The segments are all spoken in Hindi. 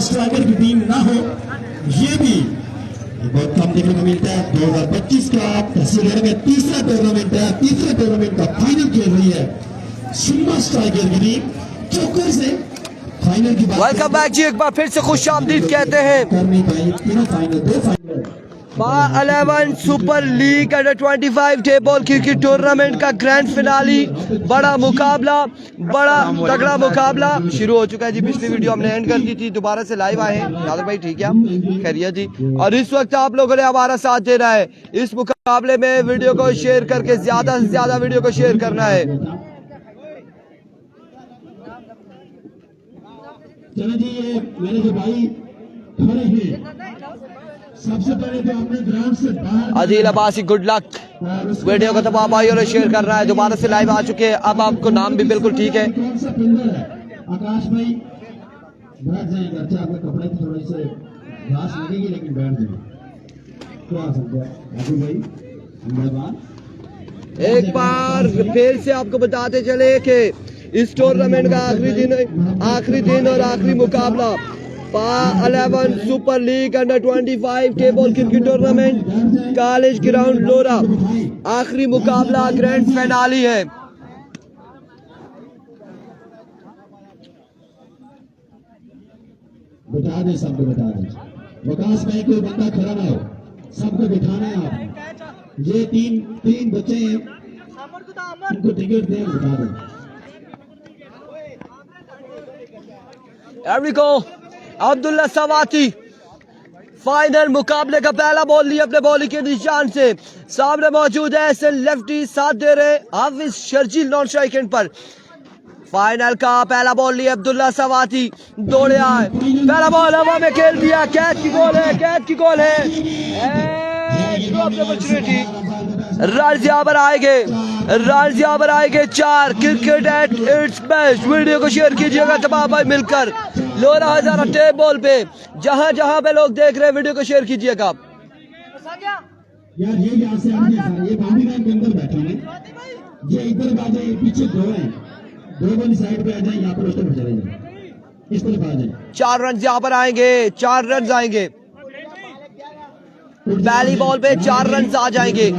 स्ट्राइकर की टीम ना हो, ये भी बहुत कम देखने को मिलता है। 2025 का तस्वीर में तीसरा टूर्नामेंट है, तीसरे टूर्नामेंट का फाइनल खेल रही है सिम्बा स्ट्राइकर की टीम चौकर से फाइनल की बात। वेलकम बैक जी, एक बार फिर से खुश आमदीद कहते हैं। कर नहीं पाई तीनों फाइनल, दो final 11 super league under 25 table cricket tournament का ग्रैंड फिनाली, बड़ा मुकाबला, बड़ा तगड़ा मुकाबला शुरू हो चुका है जी। पिछली वीडियो हमने एंड कर दी थी, दोबारा से लाइव आए हैं। नादिर भाई ठीक है, खैरियत जी। और इस वक्त आप लोगों ने हमारा साथ देना है इस मुकाबले में। वीडियो को शेयर करके ज्यादा से ज्यादा वीडियो को शेयर करना है। चलो जी, ये मेरे जो भाई खड़े हैं, सबसे पहले तो अपने ग्राउंड से बाहर Adil Abbasi, good luck. Video को तमाम भाइयों ने शेयर करना है। दोबारा से लाइव आ चुके हैं, अब आपको नाम भी बिल्कुल ठीक है। कौन सा पिलर है? आकाश भाई बैठ जाएंगे, अच्छा आपके कपड़े की थोड़ी से घास लगेगी लेकिन बैठ जाएंगे तो आ सकते हैं। अभी भाई धन्यवाद। एक बार फिर से आपको बताते चले कि इस टूर्नामेंट का आखिरी दिन और आखिरी मुकाबला 11 super league under 25 table cricket tournament college ground Lora, आखिरी मुकाबला ग्रैंड फिनाली है। बता दें, सबको बता दें, विकास भाई कोई बंदा खड़ा ना हो, सबको बिठाना है आप। ये तीन बच्चे हैं, उनको टिकट दें, बता दें। एवरीको अब्दुल्ला सवाती फाइनल मुकाबले का पहला बॉल लिया अपने बॉलिंग के निशान से। सामने मौजूद है एसएन लेफ्टी, साथ दे रहे हाफिज शर्जील नॉन स्ट्राइक एंड पर। फाइनल का पहला बॉल लिया अब्दुल्ला सवाती, दौड़े आए, पहला बॉल हवा में खेल दिया, कैच की गोल है, कैच की गोल है। रन यहाँ पर आएंगे, रन यहाँ पर आएंगे 4। Cricket at its best. Video को शेयर कीजिएगा तमाम भाई मिलकर लोरा हजारा टेबल पे, जहां जहां पे लोग देख रहे हैं वीडियो को शेयर कीजिएगा। यार ये यहाँ से आगे सर, ये बाउंड्री लाइन के अंदर बैठे हैं, ये इधर आ जाए, पीछे दो हैं, दो वाली साइड पे आ जाए, यहाँ पर उस तरफ चले जाए, इस तरफ आ जाए। 4 रन यहाँ पर आएंगे, 4 रन आएंगे। पहली बॉल पे 4 रन आ जाएंगे,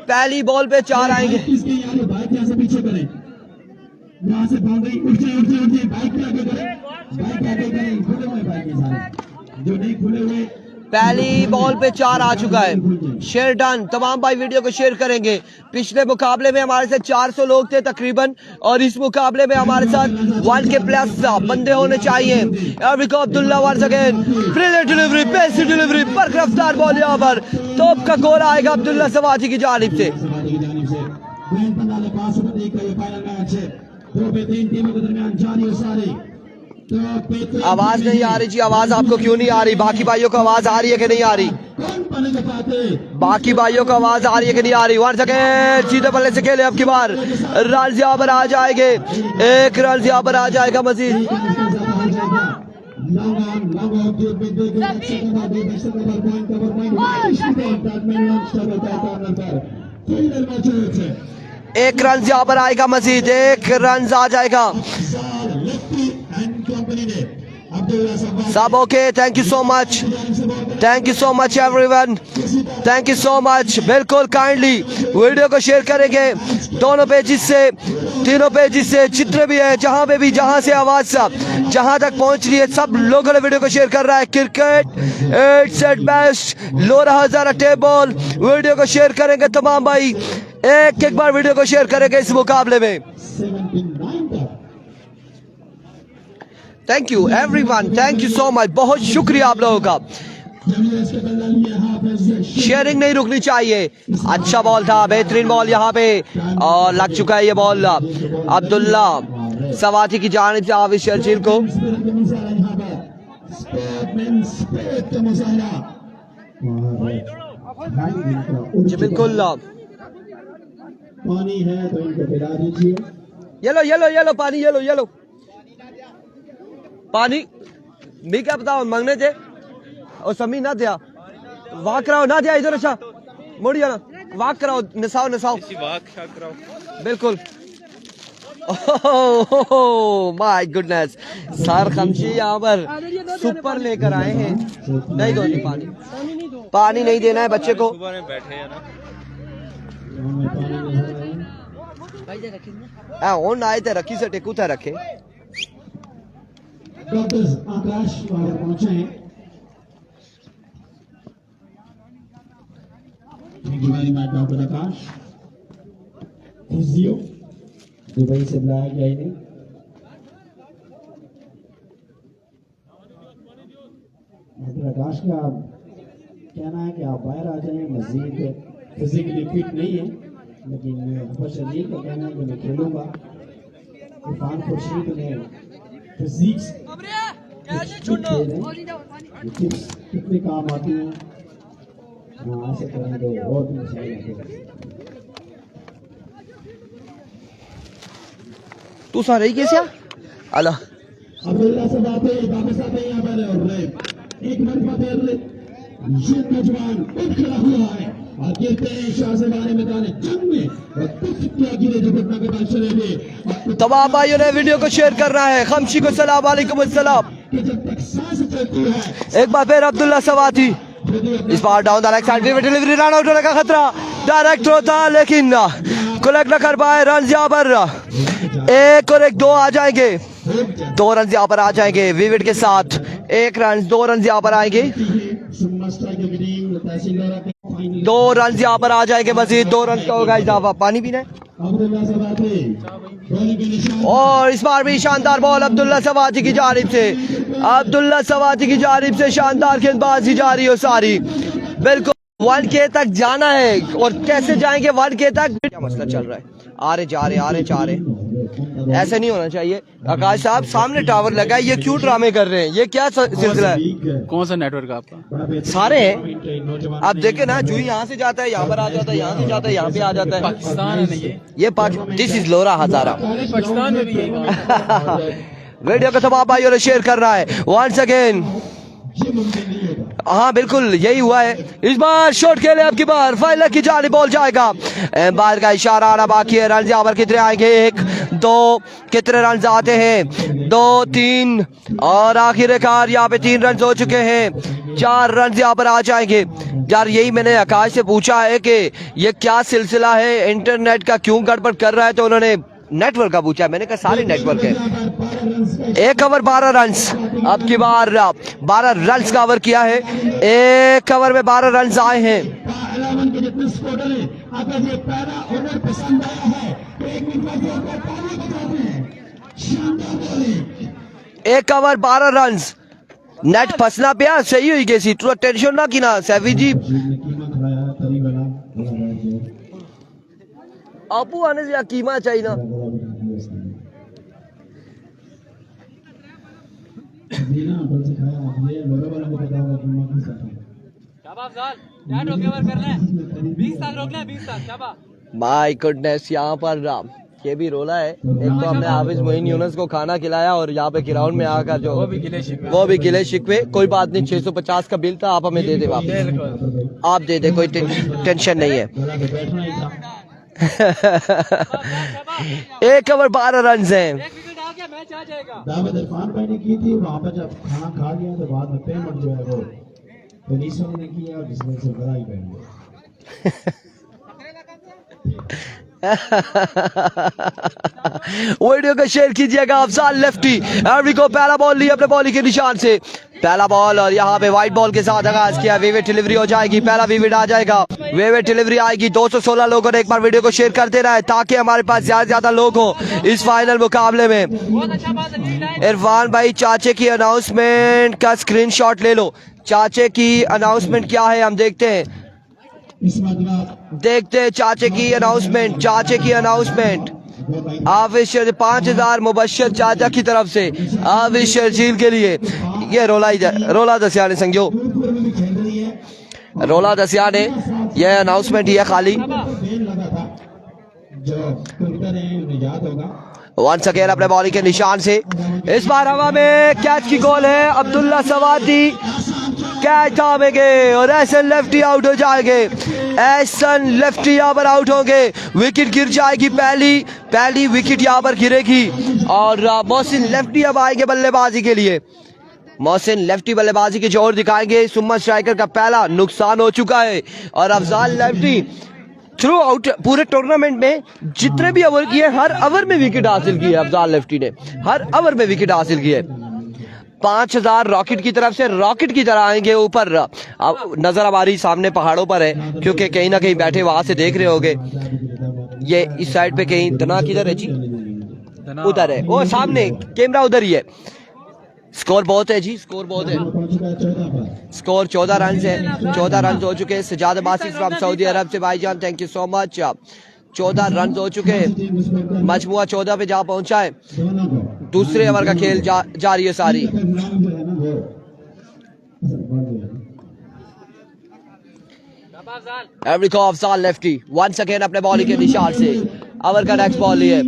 पहली बॉल पे 4 आएंगे। बाइक यहाँ से पीछे करें, यहाँ से बाउंड्री उठ जाए, बाइक पे आगे करें, बाइक आगे करें, खुले हुए बाइक के सारे, जो नहीं खुले हुए। पहली बॉल पे 4 आ चुका है। शेयर डन, तमाम भाई वीडियो को शेयर करेंगे। पिछले मुकाबले में हमारे साथ 400 लोग थे तकरीबन, और इस मुकाबले में हमारे साथ 1 के प्लस बंदे होने चाहिए। Abdullah once again, brilliant delivery, pacy delivery, पर रफ्तार बॉल यहाँ पर तोप का गोल आएगा अब्दुल्ला सवाती की जानिब से। आवाज नहीं आ रही जी, आवाज आपको क्यों नहीं आ रही? बाकी भाइयों को आवाज आ रही है कि नहीं आ रही? बाकी भाइयों को आवाज आ रही है कि नहीं आ रही? वन सेकेंड, सीधे बल्ले से खेले अब की बार, रन यहाँ पर आ जाएंगे, 1 रन यहाँ पर आ जाएगा मजीद। एक रन यहाँ पर आएगा मजीद, 1 रन आ जाएगा। सब okay, thank you so much, thank you so much everyone, thank you so much. बिल्कुल काइंडली वीडियो को शेयर करेंगे दोनों पेजेस से, तीनों पेजेस से, जितने भी है, जहां पे भी, जहां से आवाज सब जहां तक पहुंच रही है, सब लोगों ने वीडियो को शेयर कर रहा है। Cricket it's at best, Lora Hazara table, video को शेयर करेंगे तमाम भाई, एक बार वीडियो को शेयर करेंगे इस मुकाबले में। Thank you everyone, thank you so much, बहुत शुक्रिया आप लोगों का। शेयरिंग नहीं रुकनी चाहिए। अच्छा बॉल था, बेहतरीन बॉल यहाँ पे, और लग चुका है ये बॉल अब्दुल्ला सवाती की जानिब से हाफिज शर्जील को। जी बिल्कुल, पानी है तो इनको पिला दीजिए। येलो येलो येलो पानी, येलो येलो पानी। मैं क्या बताओ मांगने थे, और समी ना दिया, वाक कराओ ना दिया इधर। अच्छा मोड़िया ना, वाक कराओ, नसाओ नसाओ, बिल्कुल ओह माय गुडनेस, सर खमशी यहाँ पर सुपर लेकर आए हैं। नहीं दो पानी, पानी नहीं देना है बच्चे को। ओन आए थे रखी से टेकू था रखे। डॉक्टर आकाश वहां पहुंचे हैं। Thank you very much doctor Akash. Physio Dubai से बुलाया गया इन्हें। डॉक्टर आकाश का कहना है कि आप बाहर आ जाएं, मजीद फिजिकली फिट नहीं है, लेकिन अब्बास शरीर का कहना है कि मैं खेलूंगा। इरफान खुर्शीद ने फिजिक्स टिप्स कितने काम आती हैं, ऐसे करें तो और भी मसाइल। तू सा रही कैसे अल्लाह अब्दुल्ला से बाबा साहब यहाँ पर और एक मरतबा फिर ये नौजवान उठ खड़ा हुआ है और कहते हैं शाहजहां मैदान जंग में और कुछ क्या गिरे जो घटना के बाद चलेंगे। तमाम भाइयों ने वीडियो को शेयर करना है। खमशी को सलाम वालेकुम अस्सलाम। जब तक सांस चलती है एक बार फिर अब्दुल्ला सवाती, इस बार डाउन द लेग साइड में डिलीवरी, रन आउट होने का खतरा, डायरेक्ट थ्रो था लेकिन कलेक्ट न कर पाए। रन यहाँ पर एक और एक दो आ जाएंगे, 2 रन यहाँ पर आ जाएंगे विविड के साथ। 1 रन 2 रन यहाँ पर आएंगे, 2 रन यहाँ पर आ जाएंगे मजीद। 2 रन का होगा इजाफा। पानी पीना है। और इस बार भी शानदार बॉल अब्दुल्ला सवाती की जानिब से, अब्दुल्ला सवाती की जानिब से शानदार गेंदबाजी जारी हो सारी। बिल्कुल 1K तक जाना है और कैसे जाएंगे 1K तक, क्या मसला चल रहा है। आ रहे जा रहे ऐसे नहीं होना चाहिए। आकाश साहब सामने टावर लगा है, ये क्यों ड्रामे कर रहे हैं, ये क्या सिलसिला है। कौन सा नेटवर्क आपका? सारे हैं, आप देखे ना, जो यहाँ से जाता है यहाँ पर आ जाता है, यहाँ से जाता है यहाँ पे आ जाता है। पाकिस्तान है ना ये पाकिस्तान, दिस इज लोरा हजारा। पाकिस्तान में भी है। वीडियो को तमाम भाइयों ने शेयर कर रहा है वंस अगेन। हाँ बिल्कुल यही हुआ है। इस बार शॉट खेले, अब की बार फाइलर की जानी बॉल जाएगा। एम्पायर का इशारा आना बाकी है। रन यहाँ पर कितने आएंगे, 1 2 कितने रन आते हैं, 2 3 और आखिरकार यहाँ पे 3 रन हो चुके हैं। 4 रन यहाँ पर आ जाएंगे। यार यही मैंने आकाश से पूछा है कि ये क्या सिलसिला है, इंटरनेट का क्यों गड़बड़ कर रहा है, तो उन्होंने नेटवर्क का पूछा। मैंने कहा सारे नेटवर्क है। 1 ओवर 12 रन, अब की बार 12 रन कवर किया है। 1 ओवर में 12 रन आए हैं। 1 ओवर 12 रन, नेट फंसना पिया सही हुई कैसी, थोड़ा टेंशन ना की ना सैफी जी। आपू आने से कीमा चाहिए ना। माय गुडनेस, यहाँ पर ये भी रोला है। एक तो हमने हाफिज मोइन यूनुस को खाना खिलाया और यहाँ पे ग्राउंड में आकर जो वो भी गिले शिकवे। कोई बात नहीं, 650 का बिल था, आप हमें दे दे वापस, आप दे दे, कोई टेंशन नहीं है। 1 ओवर 12 रन है। दावत इरफान भाई ने की थी वहां पर, जब खाना खा लिया तो बाद में पेमेंट जो है वो पुलिस ने किया और जिसमें से बड़ा ही बैठ गया। वीडियो को शेयर कीजिएगा। अफजाल लेफ्टी एवरी को पहला बॉल लिया अपने बॉलिंग के निशान से, पहला बॉल, और यहाँ पे व्हाइट बॉल के साथ आगाज किया। विविड डिलीवरी हो जाएगी, पहला विविड आ जाएगा, विविड डिलीवरी आएगी। 216 लोगों ने एक बार वीडियो को शेयर करते रहे ताकि हमारे पास ज्यादा लोग हो इस फाइनल मुकाबले में। इरफान भाई चाचे की अनाउंसमेंट का स्क्रीनशॉट ले लो। चाचे की अनाउंसमेंट क्या है हम देखते हैं, चाचे की अनाउंसमेंट। चाचे की अनाउंसमेंट हाफिज 5000 मुबश्शिर चाचा की तरफ से हाफिज शर्जील के लिए। ये रोला दसिया ने संजो, रोला दसिया ने यह अनाउंसमेंट ही है खाली। वंस अगेन अपने बॉलिंग के निशान से, इस बार हवा में कैच की गोल है अब्दुल्ला सवाती। कैच थामेंगे और एहसन लेफ्टी आउट हो जाएंगे। एहसन लेफ्टी यहाँ पर आउट होंगे, विकेट गिर जाएगी, पहली विकेट यहाँ पर गिरेगी और मोहसिन लेफ्टी अब आएंगे बल्लेबाजी के लिए। मोहसिन लेफ्टी बल्लेबाजी के जोर दिखाएंगे। सुम्मा स्ट्राइकर का पहला नुकसान हो चुका है और अफजाल लेफ्टी थ्रू आउट पूरे टूर्नामेंट में जितने भी ओवर किए हर ओवर में विकेट हासिल की है। अफजाल लेफ्टी ने हर ओवर में विकेट हासिल की है। 5000 रॉकेट की तरफ से, रॉकेट की तरह आएंगे ऊपर। अब नजर हमारी सामने पहाड़ों पर है क्योंकि कहीं ना कहीं बैठे वहां से देख रहे होगे। ये इस साइड पे कहीं तना किधर है जी, उधर है वो सामने, कैमरा उधर ही है। स्कोर बहुत है जी, स्कोर बहुत है। स्कोर 14 रन है, 14 रन हो चुके हैं। सजाद अब्बासी फ्रॉम सऊदी अरब से भाईजान, thank you so much. 14 run हो चुके हैं, मजमुआ 14 पे जा पहुंचा है। दूसरे ओवर का खेल जारी है सारी। अफजाल लेफ्टी वंस अगेन अपने बॉलिंग के निशान से ओवर का नेक्स्ट बॉल लिए।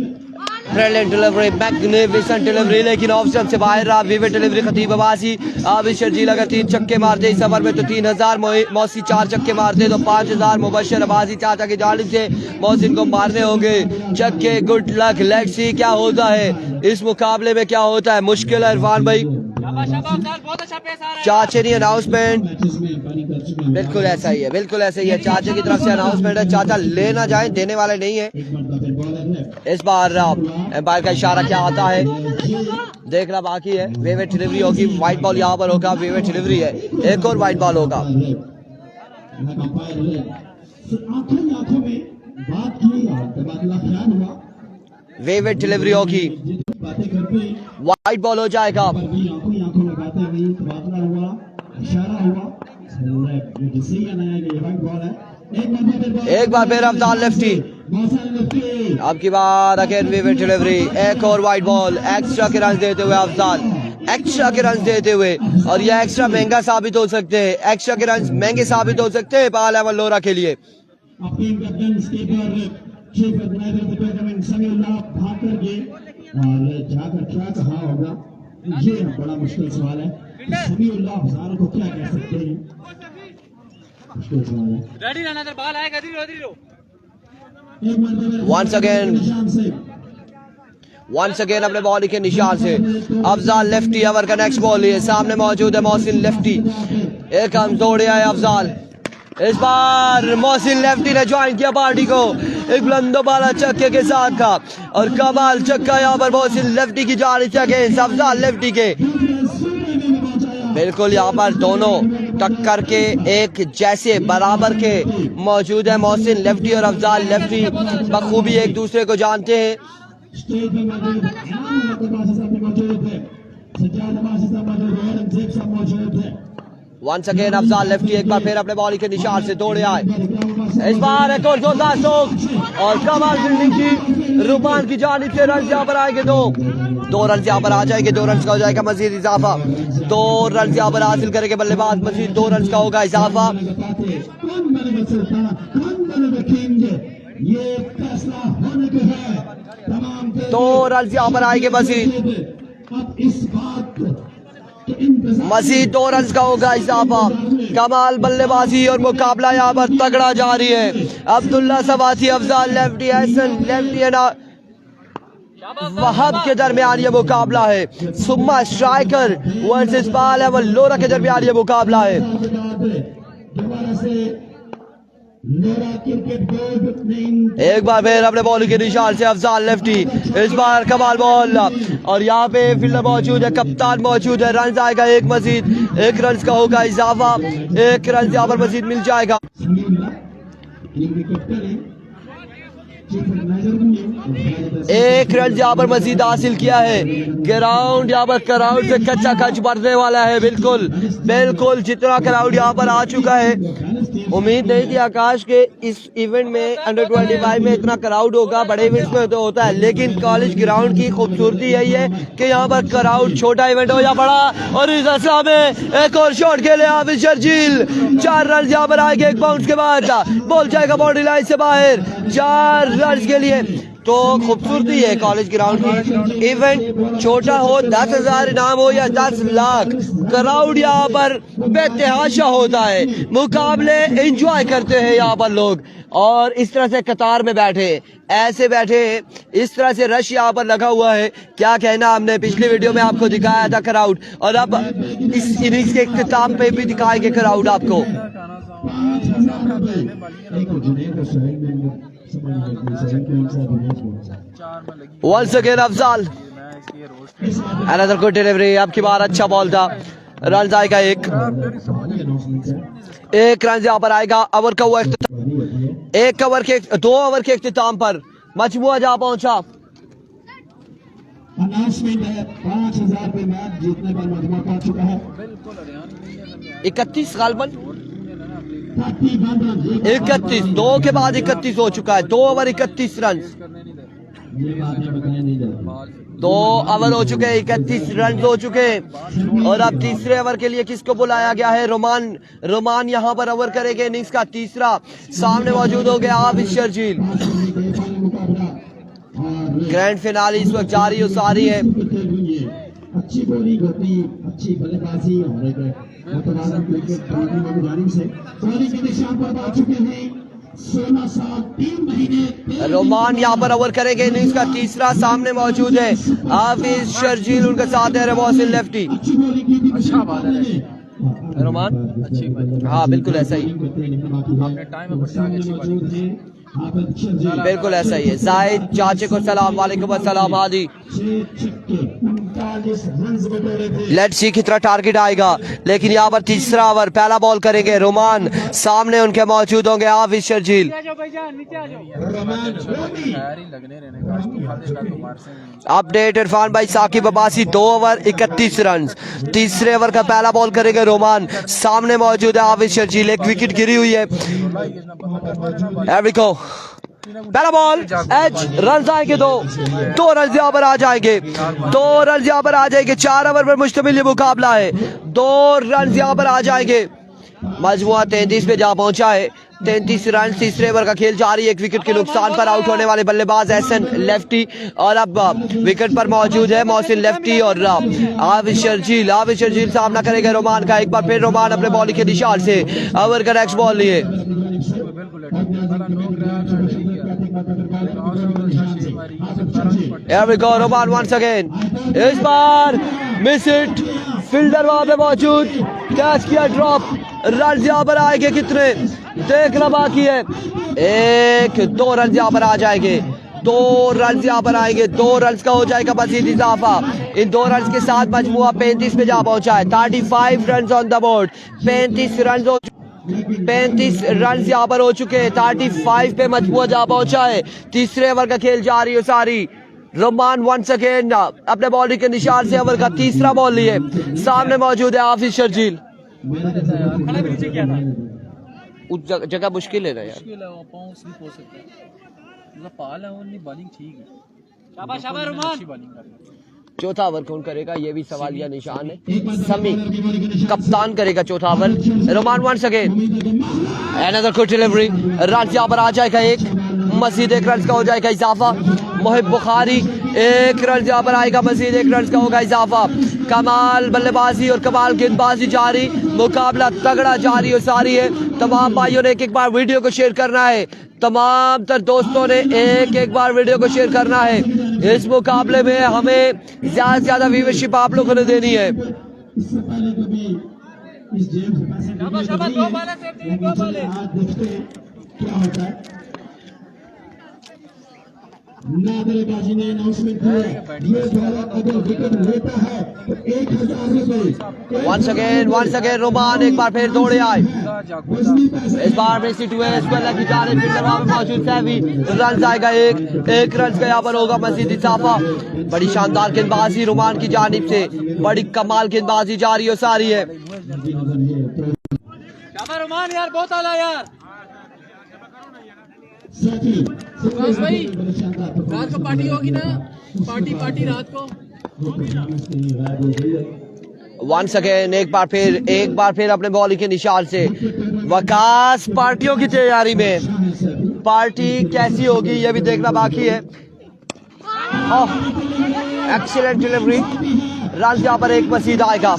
ब्रिलियंट डिलीवरी, मैग्निफिसेंट डिलीवरी, लेकिन ऑफ स्टंप से बाहर रहा। Vivid delivery Khatib Abbasi. अब शर्जील अगर 3 छक्के मारते इस ओवर में तो 3000, मौसी 4 छक्के मारते तो 5000। मुबशर अब्बासी चाचा की जानिब से मोहसिन को मारने होंगे छक्के। गुड लक, लेट्स सी क्या होता है इस मुकाबले में, क्या होता है। मुश्किल है इरफान भाई, चाचे ने अनाउंसमेंट, बिल्कुल ऐसा ही है, बिल्कुल ऐसा ही है। चाचे की तरफ से अनाउंसमेंट है, चाचा ले ना जाए, देने वाले नहीं है इस बार। एम्पायर का इशारा क्या आता है देखना बाकी है। वेवेट डिलीवरी होगी, व्हाइट बॉल यहाँ पर होगा, वेवेट डिलीवरी है, एक और व्हाइट बॉल होगा। वेवेट डिलीवरी होगी, व्हाइट बॉल हो जाएगा। एक बार फिर अफजाल लेफ्टी, अब की बार अगेन विविड डिलीवरी, एक और व्हाइट बॉल। एक्स्ट्रा के रन देते हुए अफजाल, एक्स्ट्रा के रन देते हुए, और यह एक्स्ट्रा महंगा साबित हो सकते हैं, एक्स्ट्रा के रन महंगे साबित हो सकते हैं पाल अहमद लोरा के लिए। ये बड़ा मुश्किल सवाल है, समीउल्लाह अफजाल को क्या कह सकते हैं, मुश्किल सवाल है। रेडी रहना, इधर बॉल आएगा, इधर लो। वंस अगेन अपने बॉल के निशान से अफजाल लेफ्टी। ओवर का नेक्स्ट बॉल है, सामने मौजूद है मोहसिन लेफ्टी। एक हम दौड़े आए अफजाल, इस बार मोहसिन लेफ्टी ने ज्वाइन किया पार्टी को एक बुलंदो बाला चक्के के साथ का, और कमाल चक्का यहाँ पर मोहसिन लेफ्टी की जानिब से अगेंस्ट अफजाल लेफ्टी के। बिल्कुल यहाँ पर दोनों टक्कर के एक जैसे बराबर के मौजूद है। मोहसिन लेफ्टी और अफजाल लेफ्टी बखूबी एक दूसरे को जानते हैं। वंस अगेन अफजाल लेफ्टी एक बार फिर अपने बॉलिंग के निशान से दौड़े आए। इस बार एक और जोरदार स्ट्रोक और कमाल फील्डिंग की रुमान की जानिब से। रन यहाँ पर आएंगे, दो रन यहाँ पर आ जाएंगे, 2 रन का हो जाएगा मजीद इजाफा। 2 रन यहाँ पर हासिल करेंगे बल्लेबाज, मजीद 2 रन का होगा इजाफा। दो रन यहाँ पर आएंगे मजीद, मजीद 2 रन का होगा इजाफा। कमाल बल्लेबाजी और मुकाबला यहाँ पर तगड़ा जारी है। अब्दुल्ला सवाती, अफजाल लेफ्टी, एहसन लेफ्टी ना वहाब के दरमियान ये मुकाबला है। सुम्मा स्ट्राइकर वर्सेस पाल अहमद लोरा के दरमियान ये मुकाबला है। एक बार फिर अपने बॉलिंग के निशान से अफजाल लेफ्टी, इस बार कमाल बॉल, और यहाँ पे फील्डर मौजूद है, कप्तान मौजूद है। रन आएगा एक मजीद, 1 रन का होगा इजाफा, 1 रन यहाँ पर मजीद मिल जाएगा। एक रन यहाँ पर मजीद हासिल किया है। ग्राउंड यहाँ पर क्राउड से कच्चा खच भरने वाला है, बिल्कुल बिल्कुल जितना क्राउड यहाँ पर आ चुका है। उम्मीद नहीं थी आकाश के इस इवेंट में अंडर 25 में इतना क्राउड होगा, बड़े इवेंट्स में तो होता है, लेकिन कॉलेज ग्राउंड की खूबसूरती यही है कि यहाँ पर क्राउड छोटा इवेंट हो या बड़ा। और इस असला में एक और शॉट खेले हाफिज शर्जील, 4 रन यहाँ पर आएंगे एक बाउंस के बाद, बॉल जाएगा बाउंड्री लाइन से बाहर। 4 खिलाड़ी के लिए तो खूबसूरती है कॉलेज ग्राउंड की। इवेंट छोटा हो, 10,000 इनाम हो या 10 लाख, क्राउड यहाँ पर बेतहाशा होता है, मुकाबले एंजॉय करते हैं यहाँ पर लोग। और इस तरह से कतार में बैठे, ऐसे बैठे, इस तरह से रश यहाँ पर लगा हुआ है। क्या कहना, हमने पिछली वीडियो में आपको दिखाया था क्राउड, और अब इस इनिंग्स के इख्तिताम पे भी दिखाएंगे क्राउड आपको। Once again Afzal, another good delivery। अब की बार अच्छा बॉल था, रन आएगा एक रन यहाँ पर आएगा। ओवर का हुआ एक ओवर के 2 ओवर के इख्तिताम पर मजमुआ जा पहुंचा। अनाउंसमेंट है 5,000 रुपए मैच जीतने पर मजमुआ पहुंच चुका है। 31 गालबन 31, 2 के बाद 31 हो चुका है। 2 ओवर 31 रन, 2 ओवर हो चुके, 31 रन हो चुके। और अब तीसरे ओवर के लिए किसको बुलाया गया है? रोमान यहाँ पर ओवर करेंगे इनिंग्स का तीसरा। सामने मौजूद हो गया हाफिज शर्जील। ग्रैंड फिनाले इस वक्त जारी हो सारी है। अच्छी बॉलिंग होती, अच्छी बल्लेबाजी और एक मुतवाज़िन क्रिकेट जानिब से बॉलिंग के निशान पर आ चुके हैं। 16 साल 3 महीने रोमान यहाँ पर ओवर करेंगे इनिंग्स का तीसरा। सामने मौजूद है हाफिज शर्जील, उनके साथ है मोहसिन लेफ्टी। अच्छा बादल है रोमान, अच्छी बात। हाँ बिल्कुल ऐसा ही, आपने टाइम पर जाके अच्छी बात। बिल्कुल ऐसा ही है। जाहिद चाचे को सलाम, वालेकुम अस्सलाम हादी। लेट्स सी कितना टारगेट आएगा, लेकिन यहाँ पर तीसरा ओवर, पहला बॉल करेंगे रोमान। सामने उनके मौजूद होंगे हाफिज शर्जील। अपडेट इरफान भाई साकिब अब्बासी, 2 ओवर 31 रन। तीसरे ओवर का पहला बॉल करेंगे रोमान। सामने मौजूद है हाफिज शर्जील, एक विकेट गिरी हुई है। पहला बॉल एच, रन आएंगे 2 रन यहाँ पर आ जाएंगे। 2 रन यहाँ पर आ जाएंगे। 4 ओवर पर मुश्तमिल ये मुकाबला है। 2 रन यहाँ पर आ जाएंगे। मजमुआ 33 पे जा पहुंचा है। 33 रन। तीसरे ओवर का खेल जारी। 1 विकेट के नुकसान पर आउट होने वाले बल्लेबाज एहसन लेफ्टी, और अब विकेट पर मौजूद है मोहसिन लेफ्टी और हाफिज शर्जील सामना करेगा रोमान का। एक बार फिर रोमान अपने बॉलिंग के निशान से ओवर का नेक्स्ट बॉल लिए। Here we go, Roman once again। इस बार मिस इट, फील्डर वहां पे मौजूद, कैच किया ड्रॉप। रन यहाँ पर आएंगे कितने देखना बाकी है। 1-2 रन यहाँ पर आ जाएंगे। 2 रन यहाँ पर आएंगे। 2 रन का हो जाएगा मजीद इजाफा। इन 2 रन के साथ मजमुआ 35 पे जा पहुंचा है। 35 run on the board. 35 run यहाँ पर हो चुके हैं। 35 पे मजमुआ जा पहुंचा है। तीसरे ओवर का खेल जारी हो सारी। रोमान वंस अगेन अपने बॉलिंग के निशान से ओवर का तीसरा बॉल लिए। सामने मौजूद है हाफिज शर्जील। उस जगह मुश्किल है ना यार, शाबाश रोमान। चौथा ओवर कौन करेगा ये भी सवाल या निशान है। समी कप्तान करेगा चौथा over. Roman once again, another good delivery. Run यहाँ पर आ जाएगा एक, मजीद 1 रन का हो जाएगा इजाफा। मोहिब बुखारी 1 रन यहाँ पर आएगा, मजीद 1 रन का होगा इजाफा। कमाल बल्लेबाजी और कमाल गेंदबाजी जारी। मुकाबला तगड़ा जारी और सारी है। तमाम भाइयों ने एक बार वीडियो को शेयर करना है। तमाम तर दोस्तों ने एक बार वीडियो को शेयर करना है। इस मुकाबले में हमें ज्यादा से ज्यादा व्यूअरशिप आप लोगों ने देनी है। नादरबाजी ने अनाउंसमेंट किया, ये बॉलर अगर विकेट लेता है तो 1,000 रुपए। वंस अगेन रोमान एक बार फिर दौड़े आए। इस बार में सिटुएशन की जानिब फील्डर वहां पे मौजूद सैवी। रन आएगा एक रन का यहाँ पर होगा मजीद इजाफा। बड़ी शानदार गेंदबाजी रोमान की जानिब से, बड़ी कमाल गेंदबाजी जारी हो सारी है। रोमान यार बहुत आला यार। भाई रात को पार्टी होगी ना, पार्टी रात को। वंस अगेन एक बार फिर अपने बॉलिंग के निशान से वकास पार्टियों की तैयारी में। पार्टी कैसी होगी ये भी देखना बाकी है। एक्सीलेंट डिलीवरी, रन यहाँ पर एक मजीद आएगा,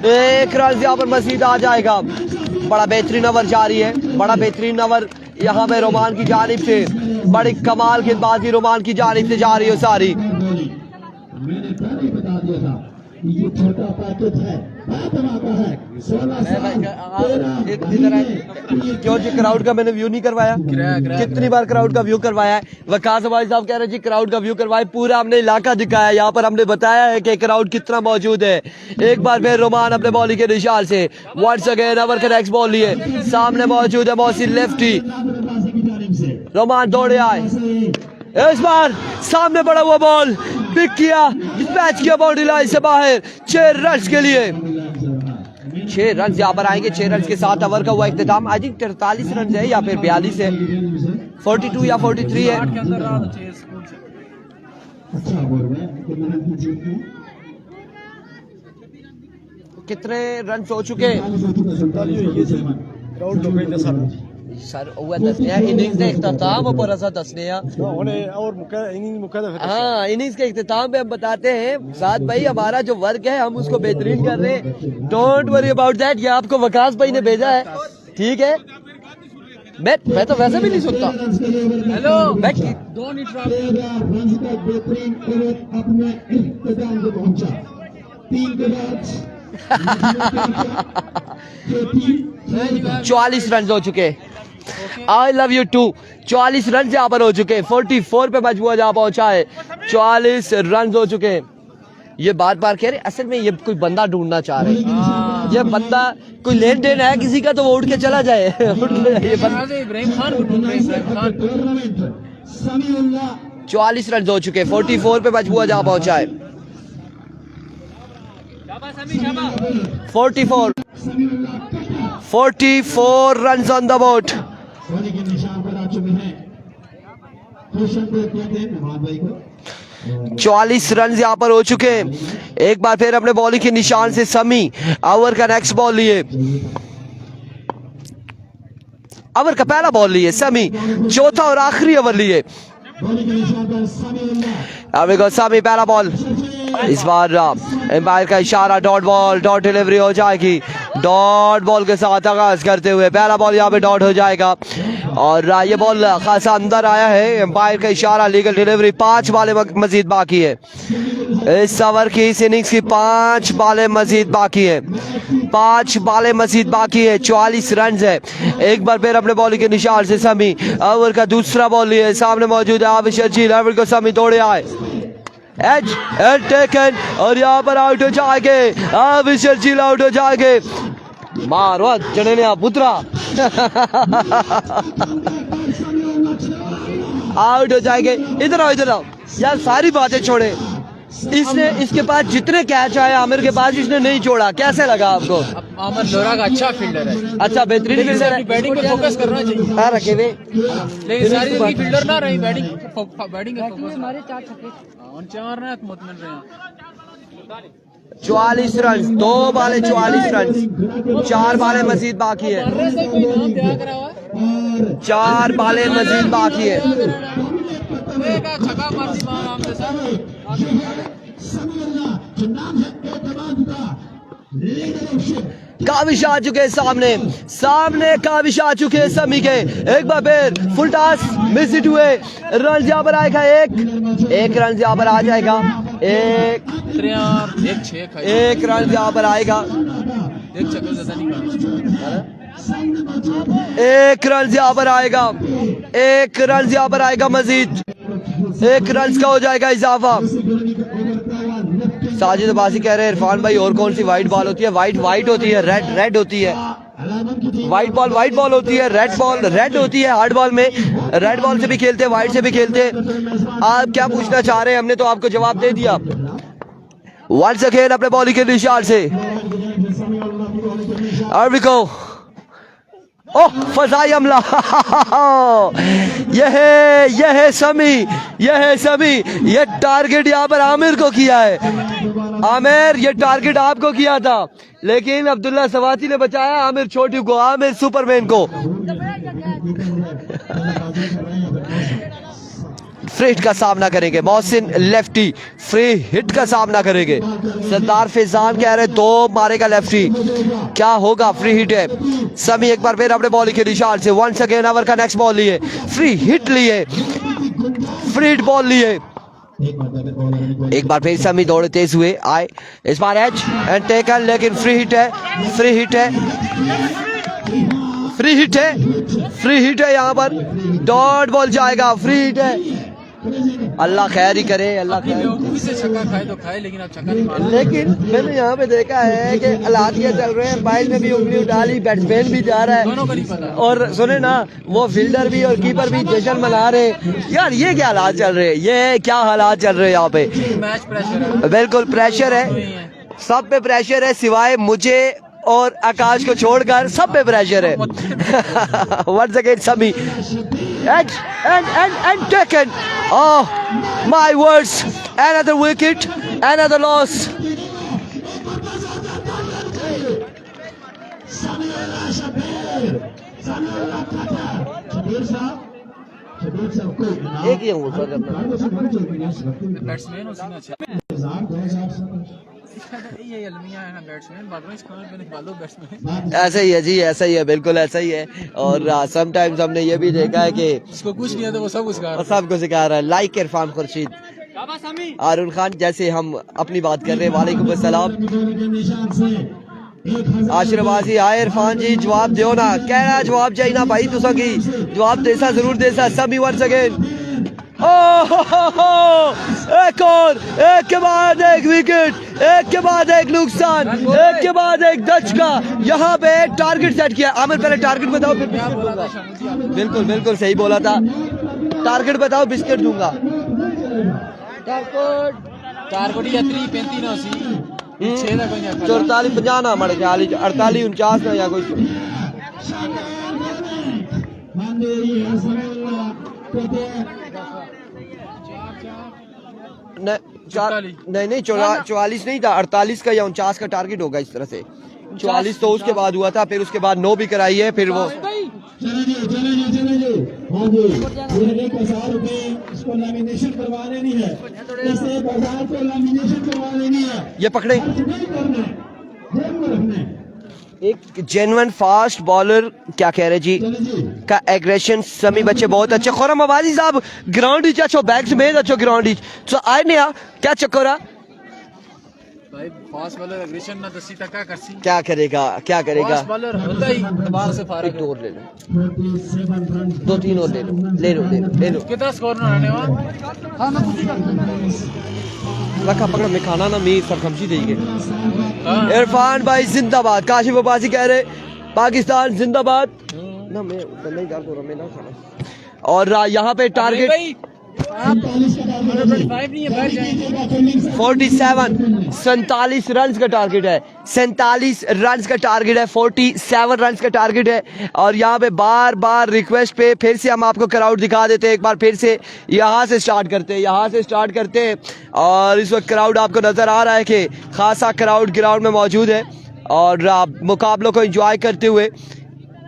एक रन यहाँ पर मजीद आ जाएगा। बड़ा बेहतरीन ओवर जारी है, बड़ा बेहतरीन ओवर यहाँ पे रोमान की जानिब से, बड़ी कमाल गेंदबाजी रोमान की जानिब से जा रही है सारी। मैंने पहले बता दिया था ये छोटा पैकेज है, है 16 क्यों जी क्राउड का मैंने व्यू नहीं करवाया? कितनी बार क्राउड का व्यू करवाया है? वकास भाई साहब कह रहे हैं जी क्राउड का व्यू करवाए, पूरा हमने इलाका दिखाया, यहाँ पर हमने बताया है कि क्राउड कितना मौजूद है। एक बार फिर रोमान अपने बॉलिंग के निशान से वंस अगेन ओवर का नेक्स्ट बॉल लिए, सामने मौजूद है मोहसिन लेफ्टी। रोमान दौड़े आए, इस बार सामने पड़ा हुआ बॉल पिक किया, डिस्पैच किया बाउंड्री लाइन से बाहर 6 रन के लिए। 6 रन यहाँ पर आएंगे, 6 रन के साथ ओवर का हुआ इख्तिताम। आई थिंक 43 रन है या फिर 42 है, 42 या 43 है। कितने रन हो चुके सर? हुआ दसनिया इनिंग्स का इख्तिताम और पूरा सा दसनिया हाँ इनिंग्स के इख्तिताम पे हम बताते हैं साथ भाई हमारा जो वर्क है हम उसको बेहतरीन कर रहे हैं। डोंट वरी अबाउट दैट, ये आपको वकास भाई ने भेजा है, ठीक है? मैं तो वैसे भी नहीं सुनता। Hello back don't interrupt. 44 run हो चुके, I love you too. 44 run यहाँ पर हो चुके, 44 पे मजबूर जहाँ पहुंचा है, 44 रन हो चुके। ये बार बार कह रहे असल में ये कोई बंदा ढूंढना चाह रहे हैं, ये बंदा कोई लेन देन है किसी का तो वो उठ के चला जाए। ये बंदा इब्राहिम खान को ढूंढ रहे हैं, इब्राहिम खान। 44 रन हो चुके, 44 पे मजबूर जहाँ पहुंचा है। 44 रन ऑन द बोर्ड। सोने के निशान पर आ चुके हैं, 44 रन यहाँ पर हो चुके हैं। एक बार फिर अपने बॉलिंग के निशान से समी ओवर का नेक्स्ट बॉल लिए, ओवर का पहला बॉल लिए समी, चौथा और आखिरी ओवर लिए। अभी को समी पहला बॉल, इस बार एम्पायर का इशारा, डॉट बॉल, डॉट डिलीवरी हो जाएगी। डॉट बॉल के साथ आगाज करते हुए पहला बॉल यहाँ पे डॉट हो जाएगा और ये बॉल खासा अंदर आया है। एम्पायर का इशारा, लीगल डिलीवरी। 5 बालें मजीद बाकी है इस ओवर की, इस इनिंग्स की 5 बालें मजीद बाकी है, 5 बालें मजीद बाकी है। 44 रन है। एक बार फिर अपने बॉलिंग के निशान से समी ओवर का दूसरा बॉल लिए, सामने मौजूद है आबिश अजील। ओवर को समी दौड़े आए, एज टेकन और यहाँ पर आउट हो जाएंगे, आबिश अजील आउट हो जाएंगे। मारो जने ने पुत्रा आउट हो जाएंगे। इधर आओ, इधर आओ यार, सारी बातें छोड़े। इसने, इसके पास जितने कैच आए आमिर के पास इसने नहीं छोड़ा, कैसे लगा आपको? आमिर लोरा का अच्छा फील्डर है, अच्छा बेहतरीन फील्डर है, बैटिंग पे फोकस करना चाहिए। हाँ रखे हुए, लेकिन सारी जिंदगी फील्डर ना रही, बैटिंग बैटिंग पे फोकस। हमारे 4 छक्के और 4 ना मुतमिन रहे। 44 रन, 2 बाले 44 रन, 4 बालें मजीद बाकी है, 4 बालें मजीद बाकी है। काविश आ चुके सामने, सामने काविश आ चुके समी के। एक बार फिर फुल टॉस मिस इट हुए, रन यहाँ पर आएगा, एक रन यहाँ पर आ जाएगा, एक रन यहाँ पर आएगा, एक रन यहाँ पर आएगा, एक रन यहाँ पर आएगा मजीद, 1 रन का हो जाएगा इजाफा। साजिद अब्बासी कह रहे हैं इरफान भाई और कौन सी वाइट बॉल होती है? वाइट होती है, रेड होती है। वाइट बॉल होती है, रेड होती है। हार्ड बॉल में रेड बॉल से भी खेलते हैं, वाइट से भी खेलते हैं। आप क्या पूछना चाह रहे हैं? हमने तो आपको जवाब दे दिया। वंस अगेन अपने बॉलिंग के निशान से ओह फजाई हमला यह है समी, ये टारगेट यहाँ पर आमिर को किया है। आमिर ये टारगेट आपको किया था, लेकिन अब्दुल्ला सवाती ने बचाया आमिर छोटू को, आमिर सुपरमैन को। फ्री हिट का सामना करेंगे मोहसिन लेफ्टी, फ्री हिट का सामना करेंगे। सरदार फैजान कह रहे 2 मारेगा लेफ्टी, क्या होगा? फ्री हिट है। समी एक बार फिर अपने बॉल के निशान से वंस अगेन ओवर का नेक्स्ट बॉल लिए, फ्री हिट लिए, फ्री हिट बॉल लिए। एक बार फिर समी दौड़े तेज हुए आए, इस बार एच एंड टेकन, लेकिन फ्री हिट है, फ्री हिट है, फ्री हिट है, फ्री हिट है। यहाँ पर डॉट बॉल जाएगा, फ्री हिट है। अल्लाह खैर ही करे, अल्लाह खैर। बेवकूफी से छक्का खाए तो खाए, लेकिन अब छक्का नहीं मारा। लेकिन मैंने यहाँ पे देखा है कि हालात ये चल रहे हैं, बाइल में भी उंगली डाली, बैट्समैन भी जा रहा दोनों है, का नहीं पता। और सुने ना वो फील्डर भी और कीपर भी जश्न मना रहे। यार ये क्या हालात चल रहे हैं, ये क्या हालात चल रहे हैं यहाँ पे? मैच प्रेशर है, बिल्कुल प्रेशर है, सब पे प्रेशर है, सिवाय मुझे और आकाश को छोड़कर सब पे प्रेशर है। वंस अगेन समी and taken. Oh my words, another wicket, another loss. एक ही हूँ सर, बैट्समैन उसी में अच्छा ये अलमिया है ना, बैट्समैन बात में इसको मैंने निकालो बैट्समैन। ऐसा ही है जी, ऐसा ही है, बिल्कुल ऐसा ही है। और समटाइम्स हमने ये भी देखा है कि इसको कुछ नहीं है तो वो सब सिखा रहा है। सबको सिखा रहा है, लाइक इरफान खुर्शीद, आरुन खान जैसे हम अपनी बात कर रहे हैं। वालेकुम अस्सलाम। आशरबाजी आए इरफान जी, जवाब दो ना, कह रहा जवाब चाहिए ना भाई, तुसा की जवाब देसा जरूर देसा। समी वंस अगेन, एक और, एक के बाद एक विकेट, एक के बाद एक नुकसान, एक के बाद एक दचका। यहाँ पे टारगेट सेट किया। आमिर पहले टारगेट बताओ फिर बिस्किट दूंगा। बिल्कुल बिल्कुल सही बोला था, टारगेट बताओ बिस्किट दूंगा। टारगेट या 35 ना सी 6 ਦਾ ਕੋਈ ਨਹੀਂ 44 50 ना मरे 40 48 49 ना या कोई नहीं 44 नहीं था, 48 का या 49 का टारगेट होगा इस तरह से। 44 तो उसके बाद हुआ था, फिर उसके बाद 9 भी कराई है, फिर वो ये पकड़े। एक जेन्युइन फास्ट बॉलर क्या कह रहे जी का एग्रेशन समी बच्चे बहुत अच्छे। खुरम आवाजी साहब ग्राउंड ही अच्छो बैक से मेज अच्छो ग्राउंड ही तो आए नहीं आ क्या चक्कर है भाई? फास्ट बॉलर एग्रेशन ना दसी तक करसी क्या करेगा, क्या करेगा? फास्ट बॉलर होता ही दोबारा से फारग। एक और ले लो, 2-3 और ले लो, ले लो ले लो ले लो। कितना स्कोर ना रहने वाला? हां ना रखा पकड़ में खाना ना मी सरखमशी देंगे। हां इरफान भाई जिंदाबाद, काशिफ अब्बासी कह रहे पाकिस्तान जिंदाबाद ना, मैं उतना ही डाल दो मैं ना खाना। और यहाँ पे टारगेट 47 रन का टारगेट है, 47 रन का टारगेट है, 47 रन का टारगेट है। और यहाँ पे बार बार रिक्वेस्ट पे फिर से हम आपको क्राउड दिखा देते हैं। एक बार फिर से यहाँ से स्टार्ट करते हैं, यहाँ से स्टार्ट करते हैं। और इस वक्त क्राउड आपको नजर आ रहा है कि खासा क्राउड ग्राउंड में मौजूद है और मुकाबलों को एंजॉय करते हुए।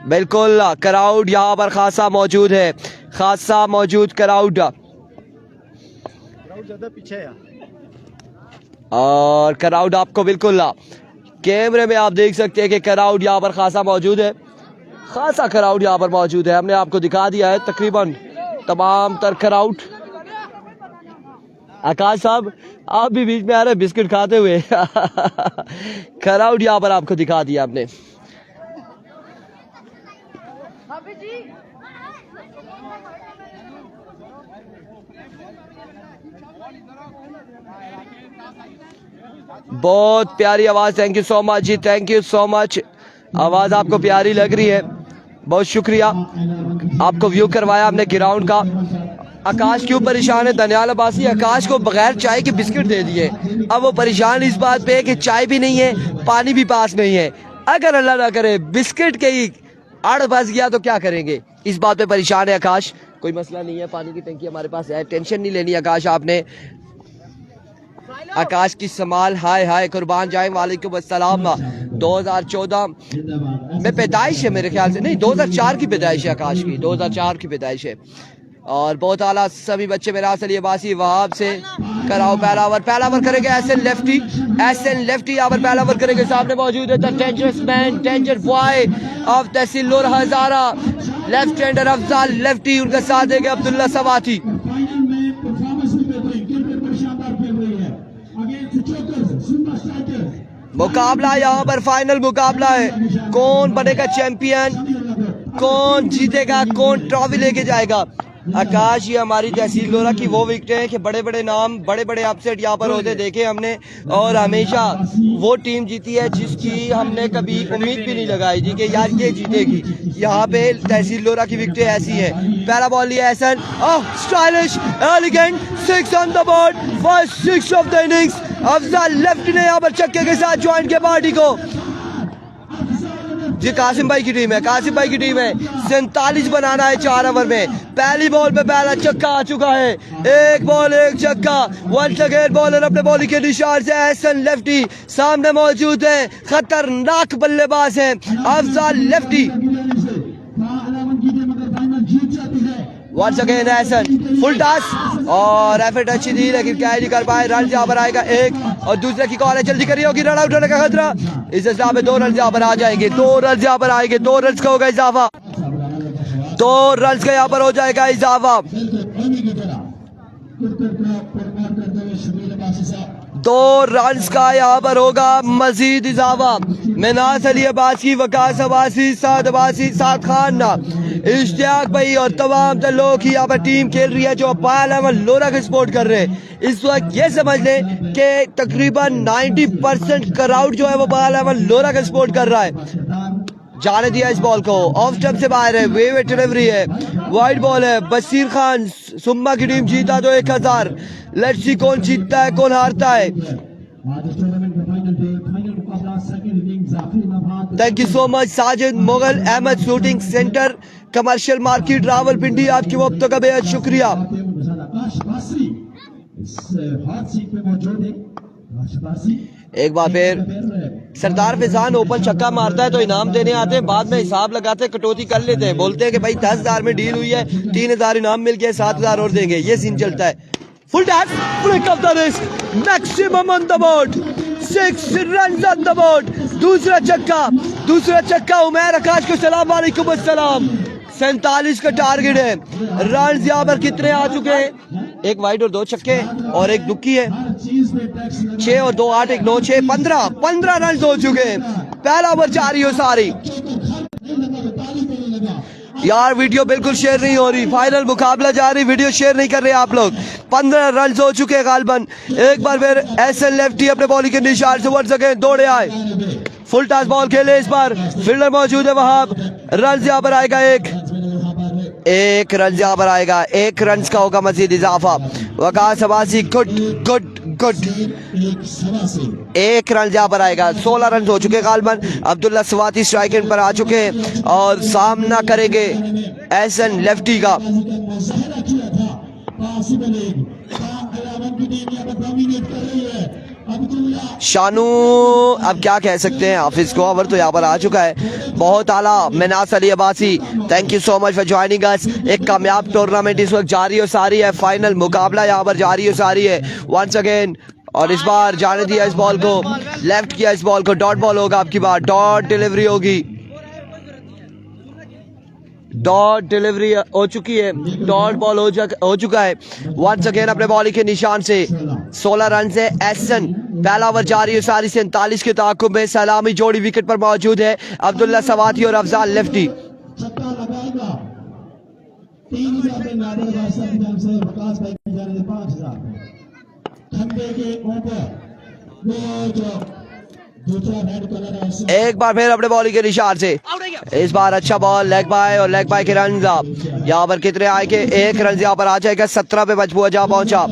बिल्कुल क्राउड यहाँ पर खासा मौजूद है, खासा मौजूद क्राउड ज्यादा पीछे है। और क्राउड आपको बिल्कुल कैमरे में आप देख सकते हैं कि क्राउड यहाँ पर खासा मौजूद है, खासा क्राउड यहाँ पर मौजूद है। हमने आपको दिखा दिया है तकरीबन तमाम तर क्राउड। आकाश साहब आप भी बीच में आ रहे हैं बिस्किट खाते हुए। क्राउड यहाँ पर आपको दिखा दिया आपने। बहुत प्यारी आवाज, thank you so much ji, thank you so much. आवाज आपको प्यारी लग रही है, बहुत शुक्रिया। आपको व्यू करवाया हमने ग्राउंड का। आकाश क्यों परेशान है दनियाल अब्बासी? आकाश को बगैर चाय के बिस्किट दे दिए, अब वो परेशान इस बात पे है कि चाय भी नहीं है, पानी भी पास नहीं है। अगर अल्लाह ना करे बिस्किट के ही आड़ फंस गया तो क्या करेंगे, इस बात पे परेशान है आकाश। कोई मसला नहीं है, पानी की टंकी हमारे पास है, टेंशन नहीं लेनी आकाश आपने। आकाश की संभाल, हाय हाय कुर्बान जाए, वालेकुम अस्सलाम। 2014 में पैदाइश है मेरे ख्याल से, नहीं 2004 की पैदाइश है आकाश की, 2004 की पैदाइश है। और बहुत आला सभी बच्चे मेरा अली अब्बासी वहाब से कराओ पहला ओवर करेंगे एसएन लेफ्टी यहाँ पर पहला ओवर करेंगे। सामने मौजूद है the dangerous man, danger boy of तहसील Noor Hazara, left hander Afzal lefty, उनका साथ देंगे अब्दुल्ला सवाती। मुकाबला यहाँ पर फाइनल मुकाबला है, कौन बनेगा चैंपियन, कौन जीतेगा, कौन ट्रॉफी लेके जाएगा। आकाश, ये हमारी तहसील लोरा की वो विकेट है कि बड़े बड़े नाम, बड़े बड़े अपसेट यहाँ पर होते देखे हमने, और हमेशा वो टीम जीती है जिसकी हमने कभी उम्मीद भी नहीं लगाई थी कि यार ये जीतेगी। यहाँ पे तहसील लोरा की विकेट ऐसी है। पहला बॉल लिया Ehsan, stylish elegant 6 on the board, first 6 of the innings. Afzal left ने यहाँ पर छक्के के साथ ज्वाइन किया पार्टी को। जी कासिम भाई की टीम है, 47 बनाना है 4 ओवर में। पहली बॉल पे पहला छक्का आ चुका है, 1 बॉल 1 छक्का। वंस अगेन बॉलर अपने बॉलिंग के निशान से एहसन लेफ्टी, सामने मौजूद है खतरनाक बल्लेबाज है Afzal lefty. Once again Ehsan full toss और एफर्ट अच्छी थी लेकिन क्या नहीं कर पाए। रन यहाँ पर आएगा 1 और दूसरे की कॉल है, जल्दी करिए होगी, रन आउट होने का खतरा। इस हिसाब में 2 रन यहाँ पर आ जाएंगे, 2 रन यहाँ पर आएंगे, 2 रन का होगा इजाफा, 2 रन का यहाँ पर हो जाएगा इजाफा। 2 रन का यहाँ पर होगा मजीद इजाफा। मिनास अली अब्बासी, वकास अब्बासी, साद अब्बासी, साद खान, इश्तियाक भाई और तमाम लोग की यहाँ पर टीम खेल रही है जो पायलम लोरा के सपोर्ट कर रहे हैं। इस वक्त ये समझ लें कि तकरीबन 90% क्राउड जो है वो पायलम लोरा के सपोर्ट कर रहा है। जाने दिया इस बॉल को, ऑफ स्टंप से बाहर है, वेव डिलीवरी है, वाइड बॉल है। बशीर खान, सुम्मा की टीम जीता तो 1000। लेट्स सी कौन जीतता है कौन हारता है। Thank you so much Sajid Mughal Ahmed, shooting centre commercial market Rawalpindi, आपकी वक्त का बेहद शुक्रिया। एक बार फिर सरदार फैजान ओपन छक्का मारता है तो इनाम देने आते हैं, बाद में हिसाब लगाते हैं, कटौती कर लेते हैं, बोलते हैं कि भाई 10,000 में डील हुई है, 3,000 इनाम मिल गया, 7,000 और देंगे, ये सीन चलता है। Full tap, break of the risk, maximum on the board, 6 run on the board. दूसरा चक्का उमैर आकाश को सलाम वालेकुम अस्सलाम। 47 का टारगेट है। रन यहाँ पर कितने आ चुके हैं, 1 वाइड और 2 छक्के और 1 दुक्की है। 6 और 2 8 1 9 6 15 रन हो चुके हैं। पहला ओवर जारी हो सारी। यार वीडियो बिल्कुल शेयर नहीं हो रही, फाइनल मुकाबला जारी, वीडियो शेयर नहीं कर रहे आप लोग। 15 रन हो चुके हैं गालबन। एक बार फिर एसएन लेफ्टी अपने बॉलिंग के निशान से वंस अगेन दौड़े आए, फुल टॉस बॉल खेले। इस बार फील्डर मौजूद है वहां। रन यहाँ पर आएगा 1 रन यहाँ पर आएगा, 1 रन का होगा मजीद इजाफा। वकास अब्बासी गुड 1 रन यहाँ पर आएगा। 16 रन हो चुके गालबन। अब्दुल्ला सवाती स्ट्राइक एंड पर आ चुके हैं और सामना करेंगे एहसन लेफ्टी का। शानू अब क्या कह सकते हैं, हाफिज को ओवर तो यहाँ पर आ चुका है। बहुत आला Minas Ali Abbasi, thank you so much for joining us. एक कामयाब टूर्नामेंट इस वक्त जारी हो सारी है, फाइनल मुकाबला यहाँ पर जारी हो सारी है वंस अगेन। और इस बार जाने दिया इस बॉल को, लेफ्ट किया इस बॉल को, डॉट बॉल होगा आपकी बार, डॉट डिलीवरी होगी, डॉट डिलीवरी हो चुकी है, डॉट बॉल हो चुका है वंस अगेन अपने बॉलिंग के निशान से। 16 रन से एहसन, पहला ओवर जारी है सारी 47 के ताकुब में। सलामी जोड़ी विकेट पर मौजूद है अब्दुल्ला सवाती और अफजाल लेफ्टी। एक बार फिर अपने बॉलिंग के निशान से, इस बार अच्छा बॉल, लेग बाय और लेग बाय के रन यहाँ पर कितने आए के 1 रन यहाँ पर आ जाएगा। 17 पे मजबूआ जा पहुंचा,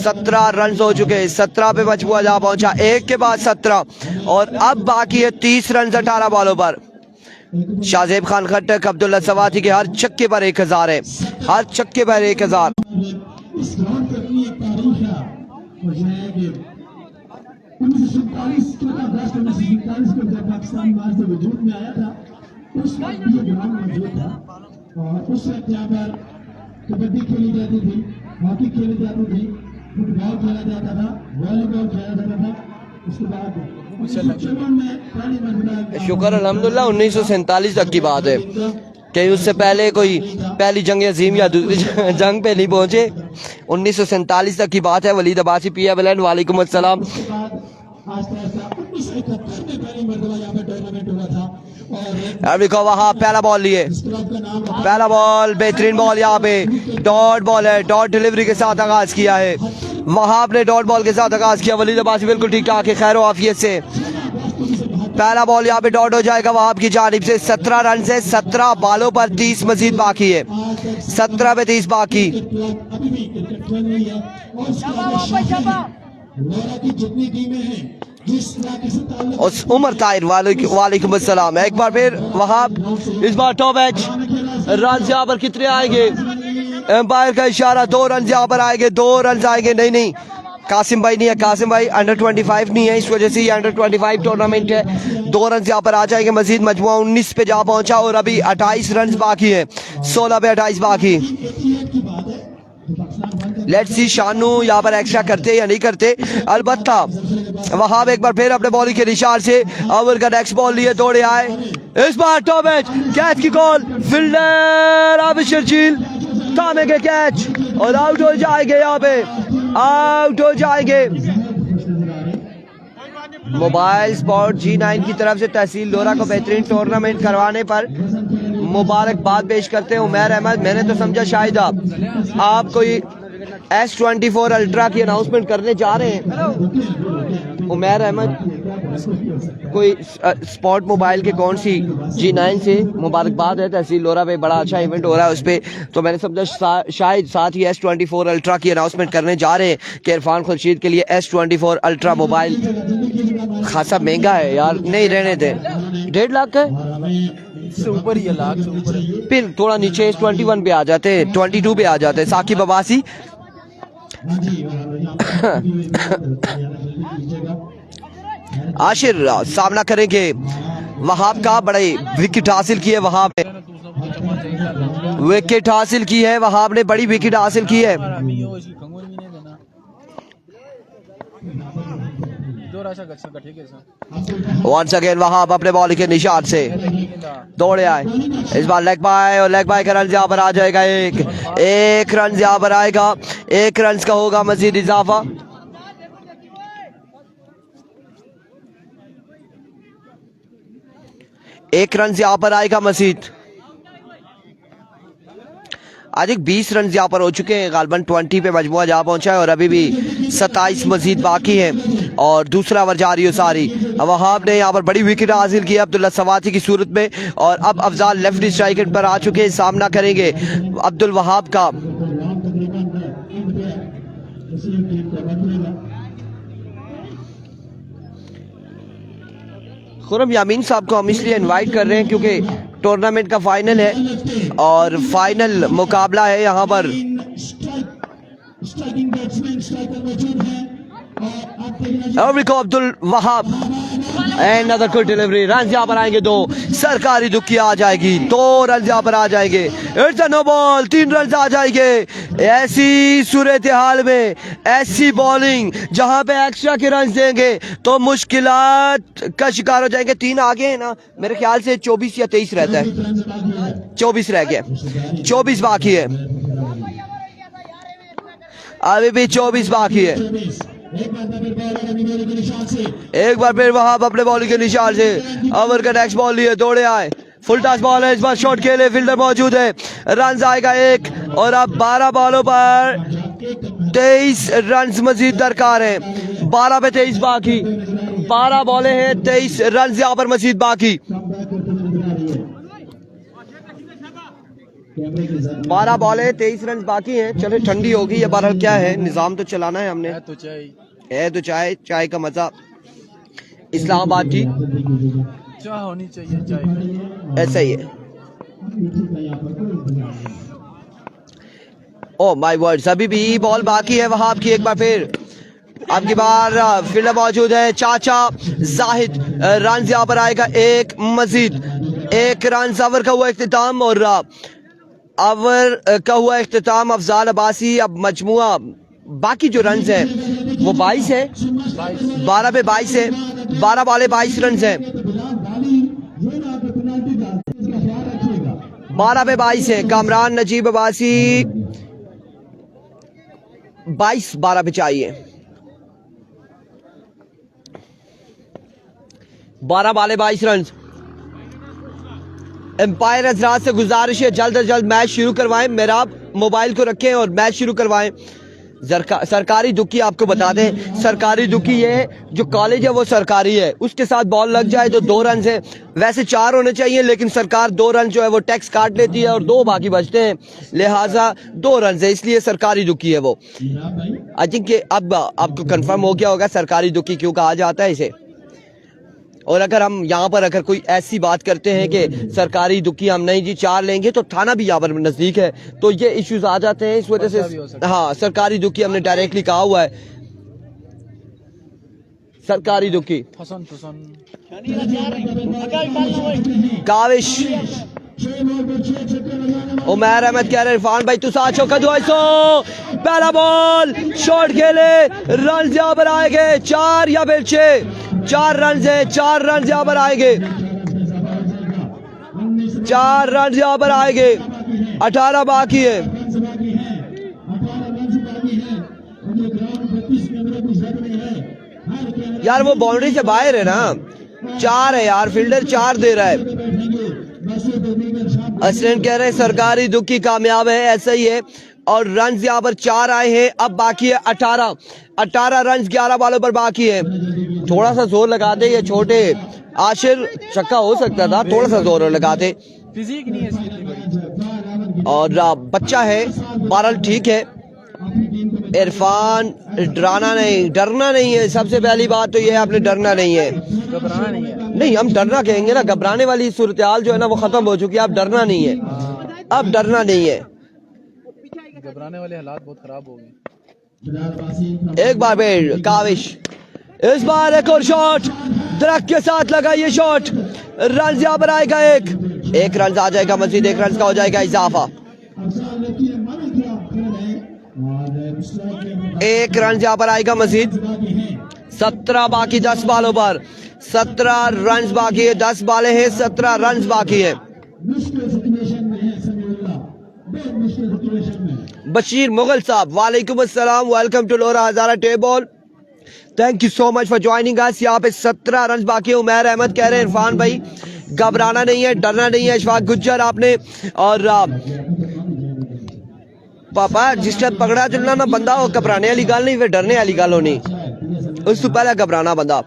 17 रन हो चुके, 17 पे मजबूआ जा पहुंचा, 1 के बाद 17 और अब बाकी है 30 रन 18 बॉलों पर। शाहजेब खान खट्टक, अब्दुल्ला सवाती के हर छक्के पर 1000 है, हर छक्के पर 1000। 1947 अगस्त 1947 को जब पाकिस्तान बाहर से वजूद में आया था उस वक्त ये ग्राउंड मौजूद था और उस वक्त यहाँ पर कबड्डी खेली जाती थी, हॉकी खेली जाती थी, फुटबॉल खेला जाता था, वॉलीबॉल खेला जाता था। उसके बाद 1954 में पहली मरतबा शुक्र अल्हम्दुलिल्लाह 1947 तक की बात है कि उससे पहले कोई पहली जंग अजीम या दूसरी जंग पे नहीं पहुंचे। 1947 तक की बात है। वलीद अब्बासी PFLN वालेकुम अस्सलाम। देखो वहाँ पहला बॉल लिए, पहला बॉल बेहतरीन बॉल, यहाँ पे डॉट बॉल है, डॉट डिलीवरी के साथ आगाज किया है। वहाँ आपने डॉट बॉल के साथ आगाज किया। वलीद अब्बासी बिल्कुल ठीक ठाक है, खैर आफियत से। पहला बॉल यहाँ पे डॉट हो जाएगा वहाब की जानिब से। 17 रन से 17 बॉलों पर 30 मजीद बाकी है, 17 पे 30 बाकी। उस उमर ताहिर वालेकुम अस्सलाम। एक बार फिर वहाब, इस बार टॉप एज रन यहाँ पर कितने आएंगे? एम्पायर का इशारा, 2 रन यहाँ पर आएंगे, 2 रन आएंगे। नहीं कासिम भाई नहीं है, कासिम भाई अंडर 25 नहीं है, इस वजह से ये अंडर 25 टूर्नामेंट है। 2 रन यहाँ पर आ जाएंगे मजीद। मजमुआ 19 पे जा पहुंचा और अभी 28 रन बाकी है, 16 पे 28 बाकी। लेट्स सी शानू यहाँ पर एक्स्ट्रा करते या नहीं करते। अलबत्ता वहाब एक बार फिर अपने बॉलिंग के निशान से ओवर का नेक्स्ट बॉल लिए दौड़े आए। इस बार टॉप एज कैच की कॉल, फील्डर आबिशर झील थामेंगे कैच और आउट हो जाएंगे, यहाँ पे आउट हो जाएंगे। मोबाइल स्पोर्ट G9 की तरफ से तहसील लोरा को बेहतरीन टूर्नामेंट करवाने पर मुबारकबाद पेश करते हैं उमैर अहमद। मैंने तो समझा शायद आप कोई S24 अल्ट्रा की अनाउंसमेंट करने जा रहे हैं। उमैर अहमद कोई स्पॉट मोबाइल के कौन सी G9 से मुबारकबाद है, तहसील लोरा पे बड़ा अच्छा इवेंट हो रहा है उस पर, तो मैंने समझा शायद साथ ही S24 अल्ट्रा की अनाउंसमेंट करने जा रहे हैं कि इरफान खुर्शीद के लिए S24 अल्ट्रा मोबाइल खासा महंगा है यार, नहीं रहने दे। 1.5 लाख का से ऊपर ही है, लाख से ऊपर है। फिर थोड़ा नीचे S21 पे आ जाते, 22 पे आ जाते। साकिब अब्बासी आशिर सामना करेंगे वहाब का, बड़े विकेट हासिल की है वहाब ने, विकेट हासिल की है वहाब ने, बड़ी विकेट हासिल की है। वंस अगेन वहाब अपने बॉल के निशान से दौड़े आए। इस बार लेग बाय और लेग बाय का रन यहाँ पर आ जाएगा, एक रन यहाँ पर आएगा, 1 रन का होगा मजीद इजाफा। एक रन यहाँ पर आएगा मजीद। आज 20 रन यहाँ पर हो चुके हैं, गालबन 20 पे मजमुआ जा पहुंचा है और अभी भी 27 मजीद बाकी है और दूसरा ओवर जारी हो सारी। वहाब ने यहाँ पर बड़ी विकेट हासिल की अब्दुल्ला सवाती की सूरत में और अब अफजाल लेफ्ट स्ट्राइक पर आ चुके हैं। सामना करेंगे अब्दुल वहाब का। खुरम यामीन साहब को हम इसलिए इनवाइट कर रहे हैं क्योंकि टूर्नामेंट का फाइनल है और फाइनल मुकाबला है यहाँ पर। Abdul Wahab and other good delivery, run यहाँ पर आएंगे 2, सरकारी दुखी आ जाएगी, 2 रन यहाँ पर आ जाएंगे। It's a no ball, 3 run आ जाएंगे। ऐसी सूरत हाल में ऐसी बॉलिंग जहां पे एक्स्ट्रा के रन देंगे तो मुश्किलात का शिकार हो जाएंगे। 3 आगे है ना, मेरे ख्याल से 24 या 23 रहता है, 24 रह गया, 24 बाकी है, अभी भी 24 बाकी है। एक बार फिर वहाब अपने बॉलिंग के निशान से ओवर का नेक्स्ट बॉल लिए दौड़े आए। फुल टॉस बॉल है, इस बार शॉट खेले, फील्डर मौजूद है, रन आएगा 1 और अब 12 बॉलों पर 23 रन मजीद दरकार है। 12 पे 23 बाकी, 12 बॉलें हैं, 23 रन यहाँ पर मजीद बाकी। 12 बॉलें 23 रन बाकी हैं। चले ठंडी होगी या बहरहाल क्या है, निजाम तो चलाना है हमने, है तो चाय का मजा इस्लामाबाद की चाय होनी चाहिए, चाय ऐसा ही है। ओ माय वर्ड्स, अभी भी बॉल बाकी है वहाब की। एक बार फिर आपकी बार फील्डर मौजूद है चाचा जाहिद। रन यहाँ पर आएगा एक मजीद, एक रन ओवर का हुआ इख्तिताम और ओवर का हुआ इख्तिताम अफजाल अब्बासी। अब मजमुआ बाकी जो रन है वो 22 है, 12 पे 22 है, 12 वाले 22 रन है, 12 पे 22 है। कामरान नजीब अब्बासी 22-12 पे चाहिए, 12 वाले 22 रन। एम्पायर हजरात से गुजारिश है जल्द से जल्द मैच शुरू करवाएं, मेरा मोबाइल को रखें और मैच शुरू करवाएं। सरकारी दुखी आपको बता दें, सरकारी दुखी ये जो कॉलेज है वो सरकारी है, उसके साथ बॉल लग जाए तो 2 रन है, वैसे 4 होने चाहिए लेकिन सरकार 2 रन जो है वो टैक्स काट लेती है और 2 बाकी बचते हैं, लिहाजा 2 रन है, इसलिए सरकारी दुखी है वो। आई थिंक अब आपको कंफर्म हो गया होगा सरकारी दुखी क्यों कहा जाता है इसे। और अगर हम यहाँ पर अगर कोई ऐसी बात करते हैं कि सरकारी दुखी हम नहीं जी 4 लेंगे तो थाना भी यहाँ पर नजदीक है, तो ये इश्यूज आ जाते हैं, इस वजह से हाँ सरकारी दुखी हमने डायरेक्टली कहा हुआ है, सरकारी दुखी। काविश उमर अहमद कह रहे इरफान भाई तुस आचो कदू आइसो, पहला बॉल शॉट खेले, रन यहाँ पर आएंगे 4 या फिर 4 रन है, 4 रन यहाँ पर आएंगे, 4 रन यहाँ पर आएंगे, 18 बाकी है। यार वो बाउंड्री से बाहर है ना, 4 है यार, फील्डर 4 दे रहा है। असलन कह रहे हैं सरकारी दुखी कामयाब है, ऐसा ही है और रन यहाँ पर 4 आए हैं, अब बाकी है 18 रन 11 बॉलों पर बाकी है। थोड़ा सा जोर लगा दे, ये छोटे आशिर छक्का हो सकता था, थोड़ा सा जोर लगा दे, फिजिक नहीं है इसकी बड़ी। और बच्चा है बहरहाल ठीक है। इरफान डरना नहीं है, सबसे पहली बात तो ये है आपने डरना नहीं है, घबराना नहीं है। नहीं हम डरना कहेंगे ना, घबराने वाली सूरत हाल जो है ना वो खत्म हो चुकी है, अब डरना नहीं है, अब डरना नहीं है। घबराने वाले हालात बहुत खराब हो गए। एक बार फिर काविश, इस बार एक और शॉट दरख्त के साथ लगा, ये शॉट रन यहाँ पर आएगा, एक रन आ जाएगा, मजीद 1 रन का हो जाएगा इजाफा, 1 रन यहाँ पर आएगा मजीद। 17 बाकी 10 बॉलों पर, 17 रन बाकी है, 10 बॉलें हैं, 17 रन बाकी है। बशीर मुगल साहब वालेकुम अस्सलाम, welcome to Lora Hazara table, thank you so much for joining us. यहाँ पे 17 रन बाकी है। उमर अहमद कह रहे हैं इरफान भाई घबराना नहीं है, डरना नहीं है। इशफाक गुज्जर आपने और पापा जिस टाइम पकड़ा चलना ना बंदा, वो घबराने वाली गल नहीं, फिर डरने वाली गल होनी, उस तो पहले घबराना बंदा।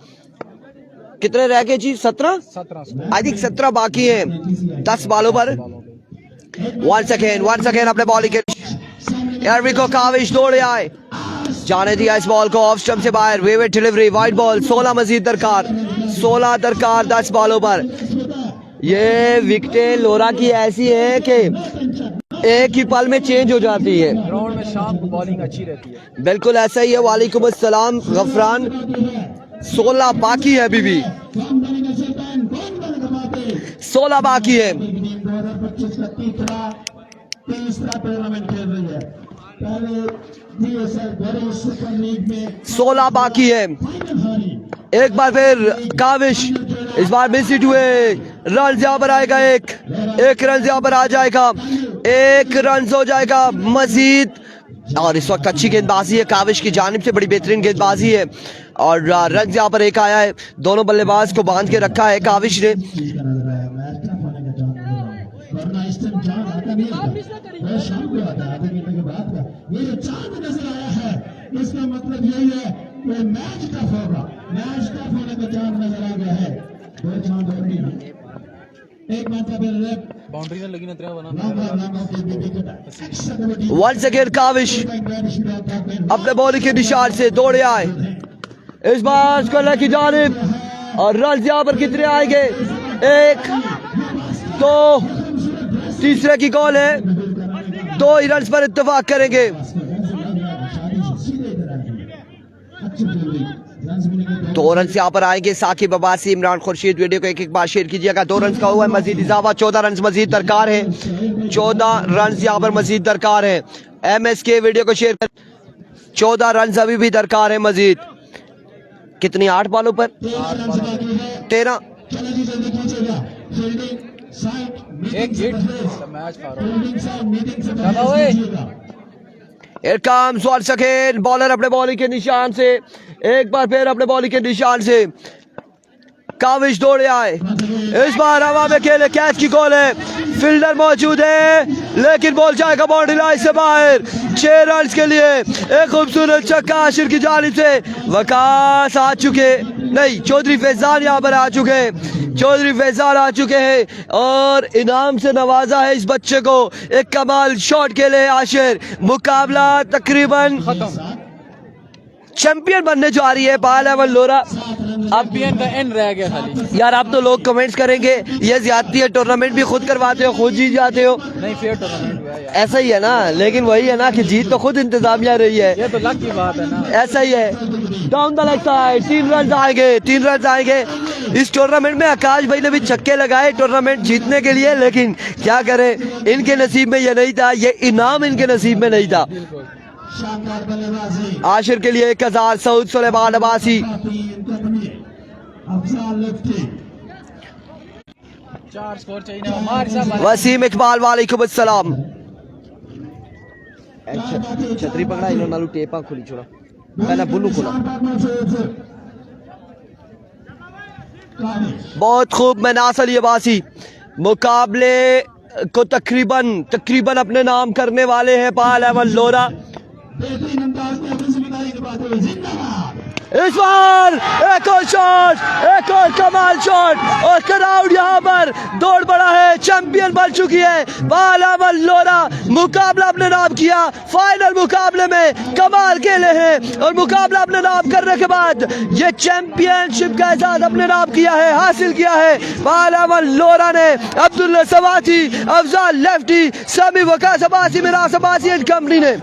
कितने रह गए जी? 17 आई थिंक 17 बाकी है 10 बॉलों पर। वंस अगेन अपने बॉलिंग के एरविको काविश दौड़े आए, जाने दिया इस बॉल को ऑफ स्टंप से बाहर, वेवेट डिलीवरी, वाइड बॉल, 16 मजीद दरकार, 16 दरकार 10 बॉलों पर। ये विकेटें लोरा की ऐसी है कि एक ही पल में चेंज हो जाती है, ग्राउंड में शाम को बॉलिंग अच्छी रहती है। बिल्कुल ऐसा ही है। वालेकुम अस्सलाम गफरान, 16 बाकी है, अभी भी 16 बाकी है, 16 बाकी है। एक बार फिर काविश, इस बार मिस हिट हुए, रन यहाँ पर आएगा, एक रन यहाँ पर आ जाएगा, 1 रन हो जाएगा मजीद। और इस वक्त अच्छी गेंदबाजी है काविश की जानिब से, बड़ी बेहतरीन गेंदबाजी है और रन यहाँ पर एक आया है। दोनों बल्लेबाज को बांध के रखा है काविश ने। इसका मतलब यही है कि मैच टफ होगा, मैच टफ होने का चांस नजर आ गया है। एक बाउंड्री ने लगी ना वंस अगेन काविश अपने बॉलिंग के निशान से दौड़े आए, इस बार कलर की जानिब, और रन यहाँ पर कितने आएंगे? 1 2 तीसरे की कॉल है, 2 ही रन पर इत्तेफाक करेंगे। 2 रन यहाँ पर आएंगे। साकिब अब्बासी, इमरान खुर्शीद, वीडियो को एक बार शेयर कीजिएगा। 2 रन का हुआ है मजीद इजाफा, 14 रन मजीद दरकार है, 14 रन यहाँ पर मजीद दरकार है। MSK वीडियो को शेयर कर, 14 रन अभी भी दरकार है मजीद। कितनी 8 बॉलों पर 13। एक hit match Here comes once again bowler अपने बॉलिंग के निशान से, एक बार फिर अपने बॉलिंग के निशान से काविश दौड़े आए। इस बार हवा में खेले, कैच की गोल है, फील्डर मौजूद है लेकिन बॉल जाएगा बाउंड्री लाइन से बाहर। 6 रन के लिए एक खूबसूरत छक्का आशिर की जानिब से। वकास आ चुके, नहीं चौधरी फैजान यहाँ पर आ चुके हैं, चौधरी फैजान आ चुके हैं और इनाम से नवाजा है इस बच्चे को। एक कमाल शॉट खेले आशिर। मुकाबला तकरीबन चैंपियन बनने जा रही है बाल एवं लोरा। अब का एंड रह गया खाली। यार आप तो लोग कमेंट्स करेंगे ये ज्यादती है, टूर्नामेंट भी खुद करवाते हो, खुद जीत जाते हो। नहीं फेयर टूर्नामेंट हुआ है, ऐसा ही है ना, लेकिन वही है ना कि जीत तो खुद इंतजामिया रही है। ये तो लक की बात है ना। ऐसा ही है। Down the leg side 3 run आएंगे, 3 रन आएंगे। इस टूर्नामेंट में आकाश भाई ने भी छक्के लगाए टूर्नामेंट जीतने के लिए, लेकिन क्या करें, इनके नसीब में ये नहीं था, ये इनाम इनके नसीब में नहीं था। आशिर के लिए 1000, सऊद सुलेमान अब्बासी, 4 स्कोर चाहिए ना हमारे साथ। वसीम इकबाल वालेकुम अस्सलाम। छतरी पकड़ा इन्होंने, नालू टेपा खुली छोड़ा, पहले बुल्लू खुला। बहुत खूब मनास अली अब्बासी मुकाबले को तकरीबन अपने नाम करने वाले हैं पाल एवं लोरा। इस बार एक और शॉट, एक और कमाल शॉट और क्राउड यहाँ पर दौड़ पड़ा है। चैंपियन बन चुकी है बाल एवं लोरा। मुकाबला अपने नाम किया, फाइनल मुकाबले में कमाल खेले हैं और मुकाबला अपने नाम करने के बाद ये चैंपियनशिप का एजाज अपने नाम किया है, हासिल किया है बाल एवं लोरा ने। अब्दुल्ला सवाती, अफजाल लेफ्टी, समी वकास अब्बासी, मिरास अब्बासी एंड कंपनी ने।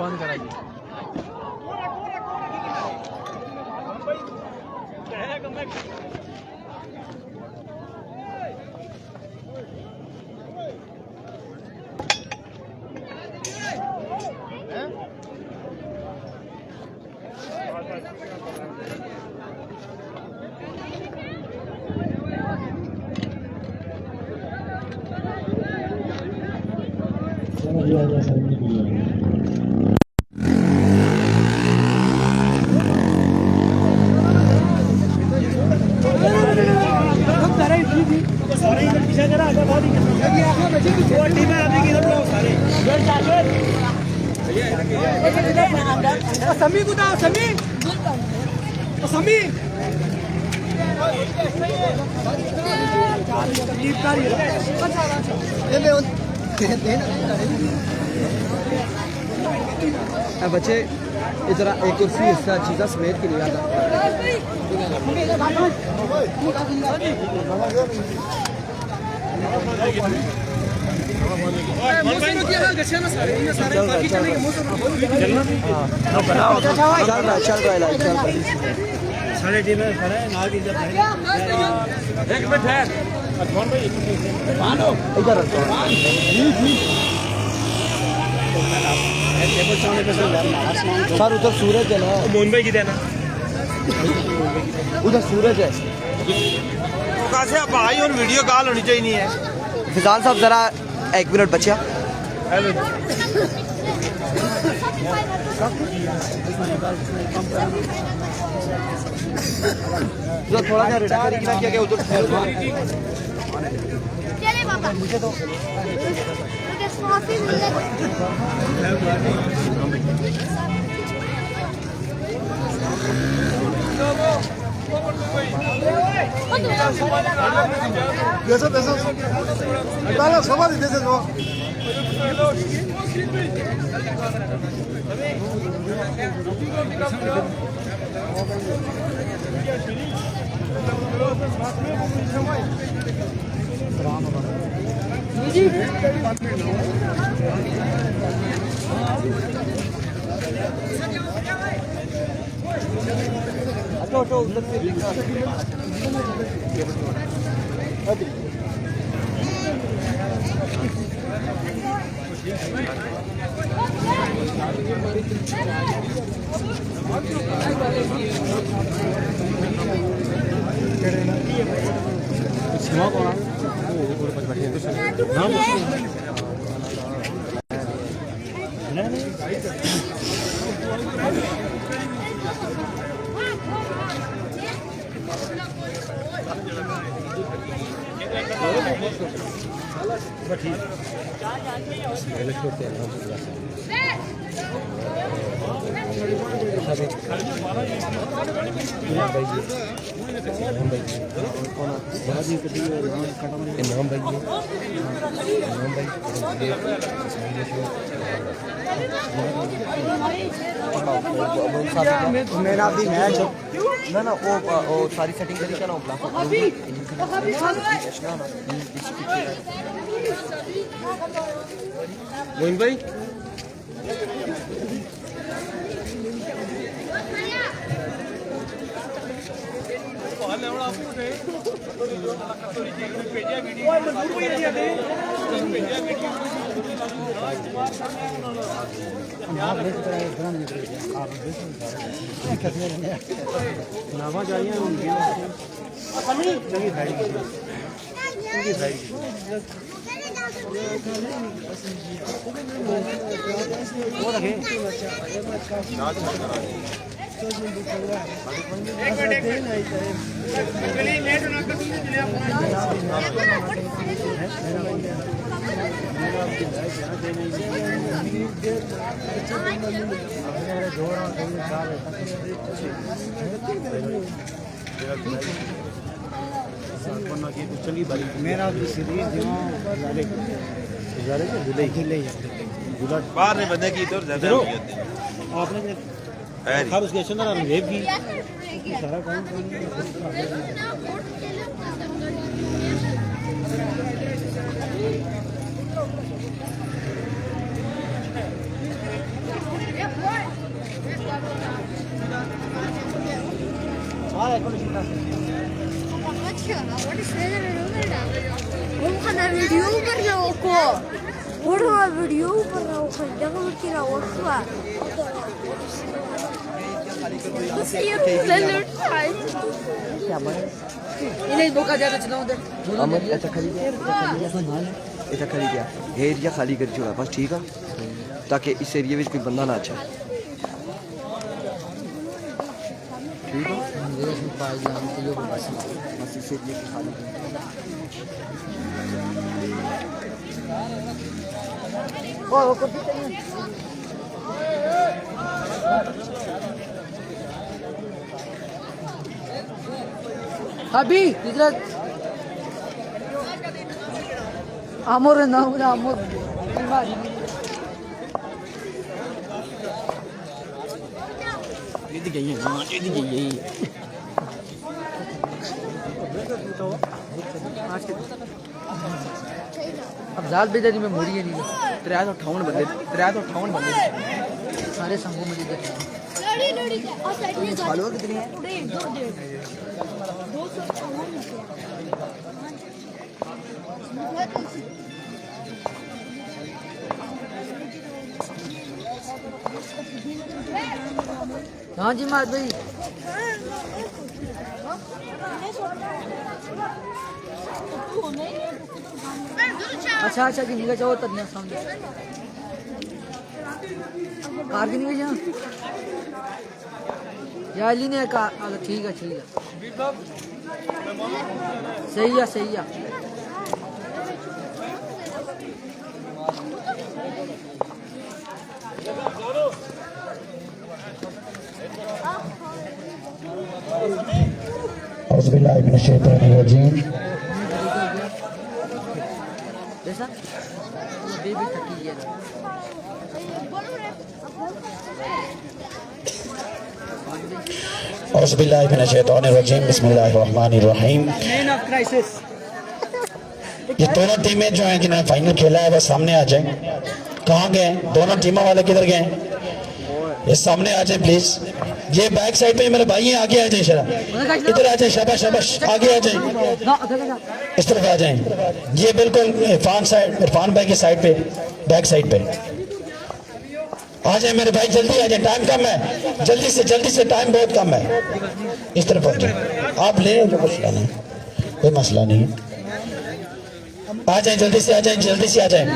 समी को दाओ, समी समी बच्चे इधर एक कुर्सी हिस्सा चीज़ा समेत के लिए चल रहा है। साढ़े टीम में खड़ा है ना की जब एक मिनट है कौन भाई इधर सर उधर सूरज है ना, मोहन भाई की देना उधर सूरज है। कैसे भाई और वीडियो कॉल होनी चाहिए नहीं है। फिजान साहब जरा 1 मिनट बच्चा। थोड़ा सा रिटा करेगी ना, क्या उधर चले बाबा मुझे तो मेरा भी मैच ना वो सारी सेटिंग करी क्या ना मोइन भाई मेरा भी सीरीज बाहर ने बंदे की इधर ज्यादा आपने हर उसके अंदर वेब की सारा काम Oğlum video var oku. Orada video var oku. Devam kira oku. इन्हें बोका ज्यादा चलाओ दे अमर ऐसा खरीद गया एरिया खाली कर चुका बस ठीक है ताकि इस एरिया में कोई बंदा ना अच्छा ठीक है बस इस एरिया की खाली अभी इधर आमोर ना आमोर ये गई है ये गई अब जाल बेदारी में मोड़ी है नहीं 358 बंदे सारे संगों में इधर फॉलोअर कितने हैं हाँ जी मात भाई अच्छा अच्छा कि निकल जाओ तब सामने कार की निकल जाओ याली ने कार ठीक है सही है जैसा बेबी थकी है बिस्मिल्लाहिर्रहमानिर्रहीम। ये दोनों टीमें जो हैं जिन्होंने फाइनल खेला है वो सामने आ जाए। कहाँ गए दोनों टीमों वाले, किधर गए? ये सामने आ जाए प्लीज। ये बैक साइड पे मेरे भाई हैं, आगे आ जाए शरा, इधर आ जाए, शाबाश शाबाश, आगे आ जाए, इस तरफ आ जाए। ये बिल्कुल इरफान भाई की साइड पे, बैक साइड पे आ जाए मेरे भाई, जल्दी आ जाए, टाइम कम है, जल्दी से टाइम बहुत कम है। इस तरफ आ जाए, आप ले जो मसला नहीं, कोई मसला नहीं, आ जाए, जल्दी से आ जाए, जल्दी से आ जाए।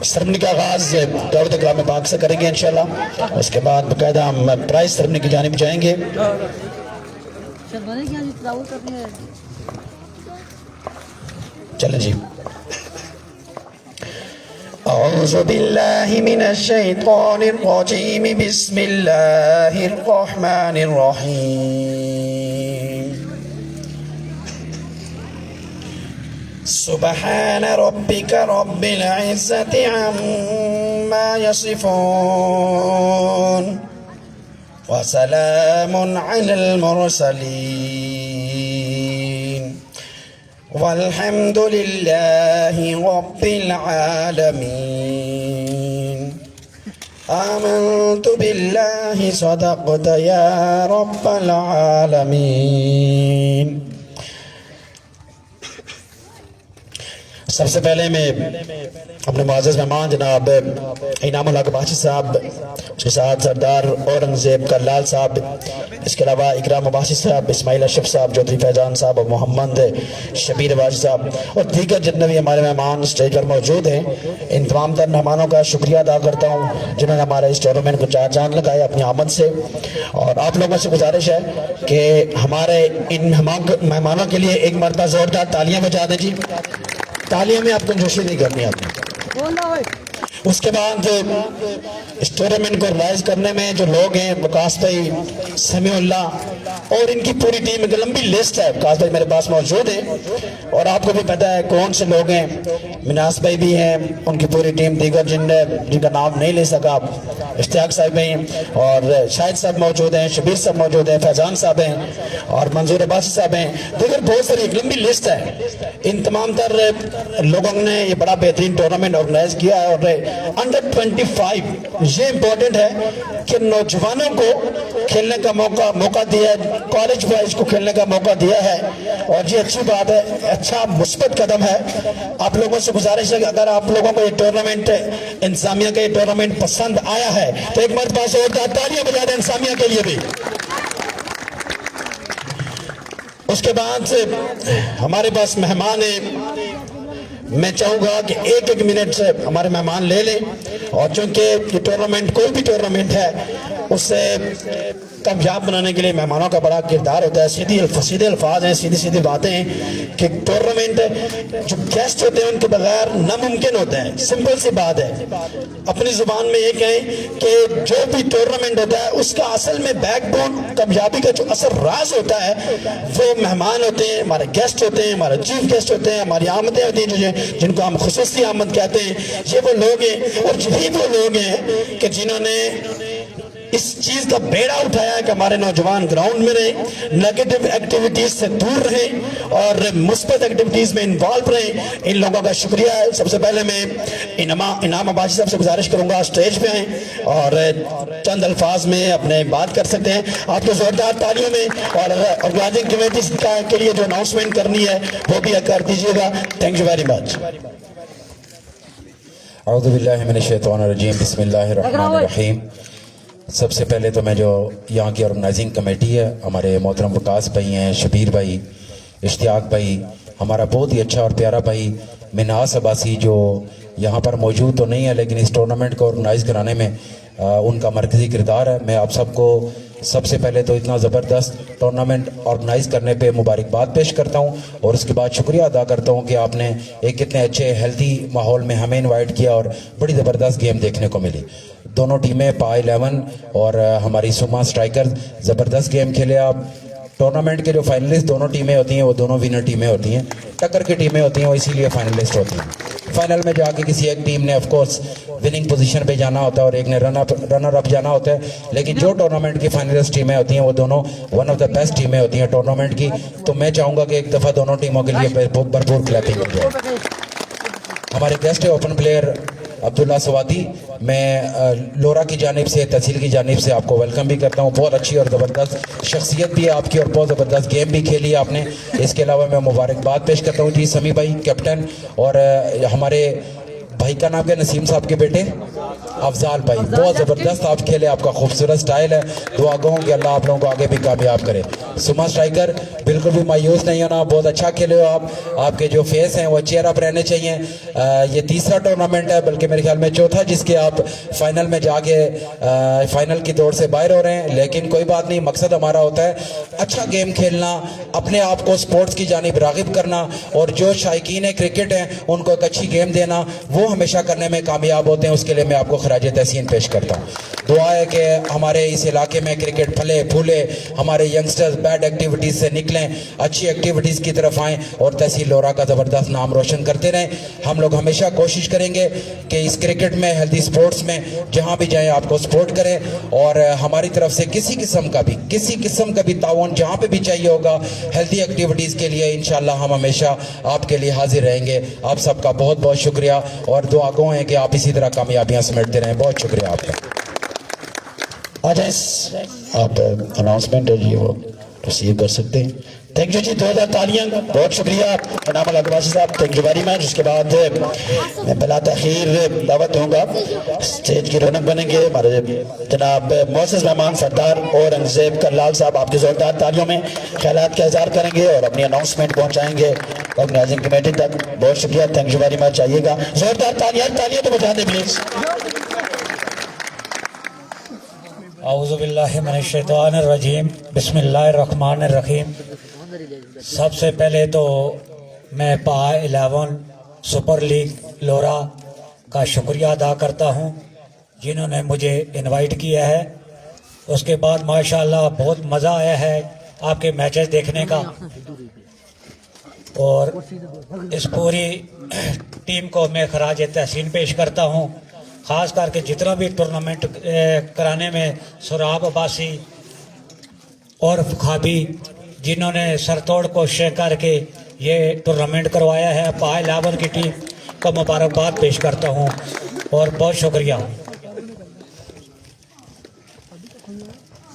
सेरेमनी का आगाज दाऊद कलाम पाक से करेंगे इंशाल्लाह। उसके बाद बाकायदा हम प्राइज सेरेमनी की जानिब जाएंगे। चलें जी। औज़ु बिल्लाहि मिनश शैतानिर रजीम, बिस्मिल्लाहिर रहमानिर रहीम। सुब्हान रब्बिका रब्बिल इज़्ज़ति अम्मा यसिफून व सलामुन अलल मुरसलीन वल्हम्दुलिल्लाहि रब्बिल आलमीन। आमन्तु बिल्लाहि सदक़त या रब्बल आलमीन। सबसे पहले मैं अपने मुअज़्ज़ज़ मेहमान जनाब इनामुल हक बाशी साहब, उसके साथ सरदार औरंगज़ेब करलाल साहब, इसके अलावा इकराम बाशी साहब, इस्माइल अशरफ साहब, चौधरी फैजान साहब और मोहम्मद शबीर बाशी साहब और दीगर जितने भी हमारे मेहमान स्टेज पर मौजूद हैं, इन तमाम तर मेहमानों का शुक्रिया अदा करता हूँ जिन्होंने हमारे इस टूर्नामेंट को चार चांद लगाए अपनी आमद से। और आप लोगों से गुजारिश है कि हमारे इन मेहमानों के लिए एक मरतबा ज़ोरदार तालियां बजा दें जी। तालियों में आपको जोशी नहीं करनी आपने। उसके बाद इस टूर्नामेंट को ऑर्गेनाइज करने में जो लोग हैं, वकास भाई, समीउल्लाह और इनकी पूरी टीम, एक लंबी लिस्ट है, वकास भाई मेरे पास मौजूद है और आपको भी पता है कौन से लोग हैं। मिनास भाई भी हैं, उनकी पूरी टीम, दीगर जिनका नाम नहीं ले सका, इश्तियाक साहब भी हैं और शाहिद साहब मौजूद हैं, शबीर साहब मौजूद हैं, फैजान साहब हैं और मंजूर अब्बासी साहब हैं, दीगर बहुत सारी एक लंबी लिस्ट है। इन तमाम तर लोगों ने ये बड़ा बेहतरीन टूर्नामेंट ऑर्गेनाइज किया है और अंडर 25 ये इम्पोर्टेंट है कि नौजवानों को खेलने का मौका दिया है, कॉलेज बॉयज को खेलने का मौका दिया है और ये अच्छी बात है, अच्छा मुस्बत कदम है। आप लोगों से गुजारिश है कि अगर आप लोगों को ये टूर्नामेंट, इंतजामिया का ये टूर्नामेंट पसंद आया है तो एक मरतबा जोरदार तालियां बजा दें इंतजामिया के लिए भी। उसके बाद से हमारे पास मेहमान है, मैं चाहूँगा कि एक एक मिनट से हमारे मेहमान ले लें और चूँकि ये टूर्नामेंट कोई भी टूर्नामेंट है उससे कामयाब बनाने के लिए मेहमानों का बड़ा किरदार होता है। सीधे अल्फाज हैं, सीधी सीधी बातें हैं कि टूर्नामेंट जो गेस्ट होते हैं उनके बगैर नामुमकिन होता है। सिंपल सी बात है, अपनी ज़ुबान में ये कहें कि जो भी टूर्नामेंट होता है उसका असल में बैकबोन, कामयाबी का जो असल राज होता है वो मेहमान होते हैं, हमारे गेस्ट होते हैं, हमारे चीफ गेस्ट होते हैं, हमारी आमदें होती हैं जिनको हम खुसूसी आमद कहते हैं। ये वो लोग हैं और यही वो लोग हैं कि जिन्होंने इस चीज का बेड़ा उठाया है कि हमारे नौजवान ग्राउंड में रहें, नेगेटिव एक्टिविटीज से दूर रहें और मुस्बत एक्टिविटीज में इन्वॉल्व रहें। इन लोगों का शुक्रिया है। सबसे पहले मैं इनाम अब्बासी साहब से गुजारिश करूंगा स्टेज पे आए और चंद अल्फाज में अपने बात कर सकते हैं। आपको जोरदार तालियों में और ऑर्गेनाइजिंग कमेटी के लिए जो अनाउंसमेंट करनी है वो भी कर दीजिएगा। Thank you very much. औज़ु बिल्लाहि मिनश शैतानिर रजीम, बिस्मिल्लाहिर रहमानिर रहीम। सबसे पहले तो मैं जो यहाँ की ऑर्गेनाइजिंग कमेटी है, हमारे मोहतरम वकास भाई हैं, शबीर भाई, इश्तियाक भाई, हमारा बहुत ही अच्छा और प्यारा भाई मिनास अब्बासी जो यहाँ पर मौजूद तो नहीं है लेकिन इस टूर्नामेंट को ऑर्गेनाइज कराने में उनका मरकज़ी किरदार है। मैं आप सबको सबसे पहले तो इतना ज़बरदस्त टूर्नामेंट ऑर्गेनाइज करने पे मुबारकबाद पेश करता हूँ और उसके बाद शुक्रिया अदा करता हूँ कि आपने एक कितने अच्छे हेल्दी माहौल में हमें इनवाइट किया और बड़ी ज़बरदस्त गेम देखने को मिली। दोनों टीमें पा 11 और हमारी सुमा स्ट्राइकर ज़बरदस्त गेम खेले। आप टूर्नामेंट के जो फाइनलिस्ट दोनों टीमें होती हैं वो दोनों विनर टीमें होती हैं, टक्कर की टीमें होती हैं, वो इसीलिए फाइनलिस्ट होती हैं। फाइनल में जाके किसी एक टीम ने ऑफ कोर्स विनिंग पोजीशन पे जाना होता है और एक ने रनर अप जाना होता है, लेकिन जो टूर्नामेंट की फाइनलिस्ट टीमें होती हैं वो दोनों वन ऑफ द बेस्ट टीमें होती हैं टूर्नामेंट की। तो मैं चाहूँगा कि एक दफ़ा दोनों टीमों के लिए भरपूर क्लैपिंग हो जाए। हमारे गेस्ट ओपन प्लेयर अब्दुल्ला सवादी, मैं लोरा की जानिब से, तहसील की जानिब से आपको वेलकम भी करता हूँ। बहुत अच्छी और ज़बरदस्त शख्सियत भी है आपकी और बहुत ज़बरदस्त गेम भी खेली है आपने। इसके अलावा मैं मुबारकबाद पेश करता हूँ जी समी भाई कैप्टन, और हमारे भाई का नाम क्या, नसीम साहब के बेटे अफजाल भाई, बहुत ज़बरदस्त आप खेले, आपका खूबसूरत स्टाइल है। दुआ कहूँ कि अल्लाह आप लोगों को आगे भी कामयाब करे। सुमा स्ट्राइकर, बिल्कुल भी मायूस नहीं होना, बहुत अच्छा खेले हो आप, आपके जो फेस हैं वो चेयर अप रहने चाहिए। ये तीसरा टूर्नामेंट है, बल्कि मेरे ख्याल में चौथा, जिसके आप फाइनल में जाके फाइनल की दौड़ से बाहर हो रहे हैं, लेकिन कोई बात नहीं, मकसद हमारा होता है अच्छा गेम खेलना, अपने आप को स्पोर्ट्स की जानिब रागिब करना, और जो शायकीन क्रिकेट हैं उनको एक अच्छी गेम देना, वो हमेशा करने में कामयाब होते हैं। उसके लिए मैं आपको खराज तहसीन पेश करता हूँ। दुआ है कि हमारे इस इलाके में क्रिकेट फले फूले, हमारे यंगस्टर्स बैड एक्टिविटीज़ से निकलें, अच्छी एक्टिविटीज़ की तरफ आएँ और तहसील लोरा का ज़बरदस्त नाम रोशन करते रहें। हम लोग हमेशा कोशिश करेंगे कि इस क्रिकेट में, हेल्दी स्पोर्ट्स में जहाँ भी जाएँ आपको सपोर्ट करें, और हमारी तरफ से किसी किस्म का भी ताउन जहाँ पे भी चाहिए होगा हेल्दी एक्टिविटीज़ के लिए, इंशाल्लाह हम हमेशा आपके लिए हाजिर रहेंगे। आप सबका बहुत बहुत शुक्रिया और दुआ गो हैं कि आप इसी तरह कामयाबियाँ समेटते रहें। बहुत शुक्रिया आपका। आ जाए आप अनाउंसमेंट है जी, वो रिसीव कर सकते हैं। थैंक यू जी, 2000 तालियां, बहुत शुक्रिया इनाम अब्बासी साहब, थैंक यू वेरी मच। उसके बाद मैं बिला तखीर दावत दूंगा, स्टेज की रौनक बनेंगे हमारे जनाब मोअज़्ज़ज़ मेहमान सरदार औरंगज़ेब करलाल साहब, आपकी जोरदार तालियों में ख्यालात का इज़हार करेंगे और अपनी अनाउंसमेंट पहुंचाएंगे ऑर्गेनाइजिंग कमेटी तक। बहुत शुक्रिया, थैंक यू वेरी मच। आइएगा, जोरदार तालियां तो बजा दें प्लीज। औज़ुबिल्लाहि मिनश्शैतानिर्रजीम, बिस्मिल्लाहिर्रहमानिर्रहीम। सबसे पहले तो मैं पा 11 सुपर लीग लोरा का शुक्रिया अदा करता हूं जिन्होंने मुझे इनवाइट किया है। उसके बाद माशाल्लाह बहुत मज़ा आया है आपके मैचेस देखने का, और इस पूरी टीम को मैं खराज तहसीन पेश करता हूं। ख़ास करके जितना भी टूर्नामेंट कराने में सुराब अब्बासी और खाबी, जिन्होंने सरतोड़ कोशिशें करके ये टूर्नामेंट करवाया है, पा 11 की टीम को मुबारकबाद पेश करता हूं और बहुत शुक्रिया।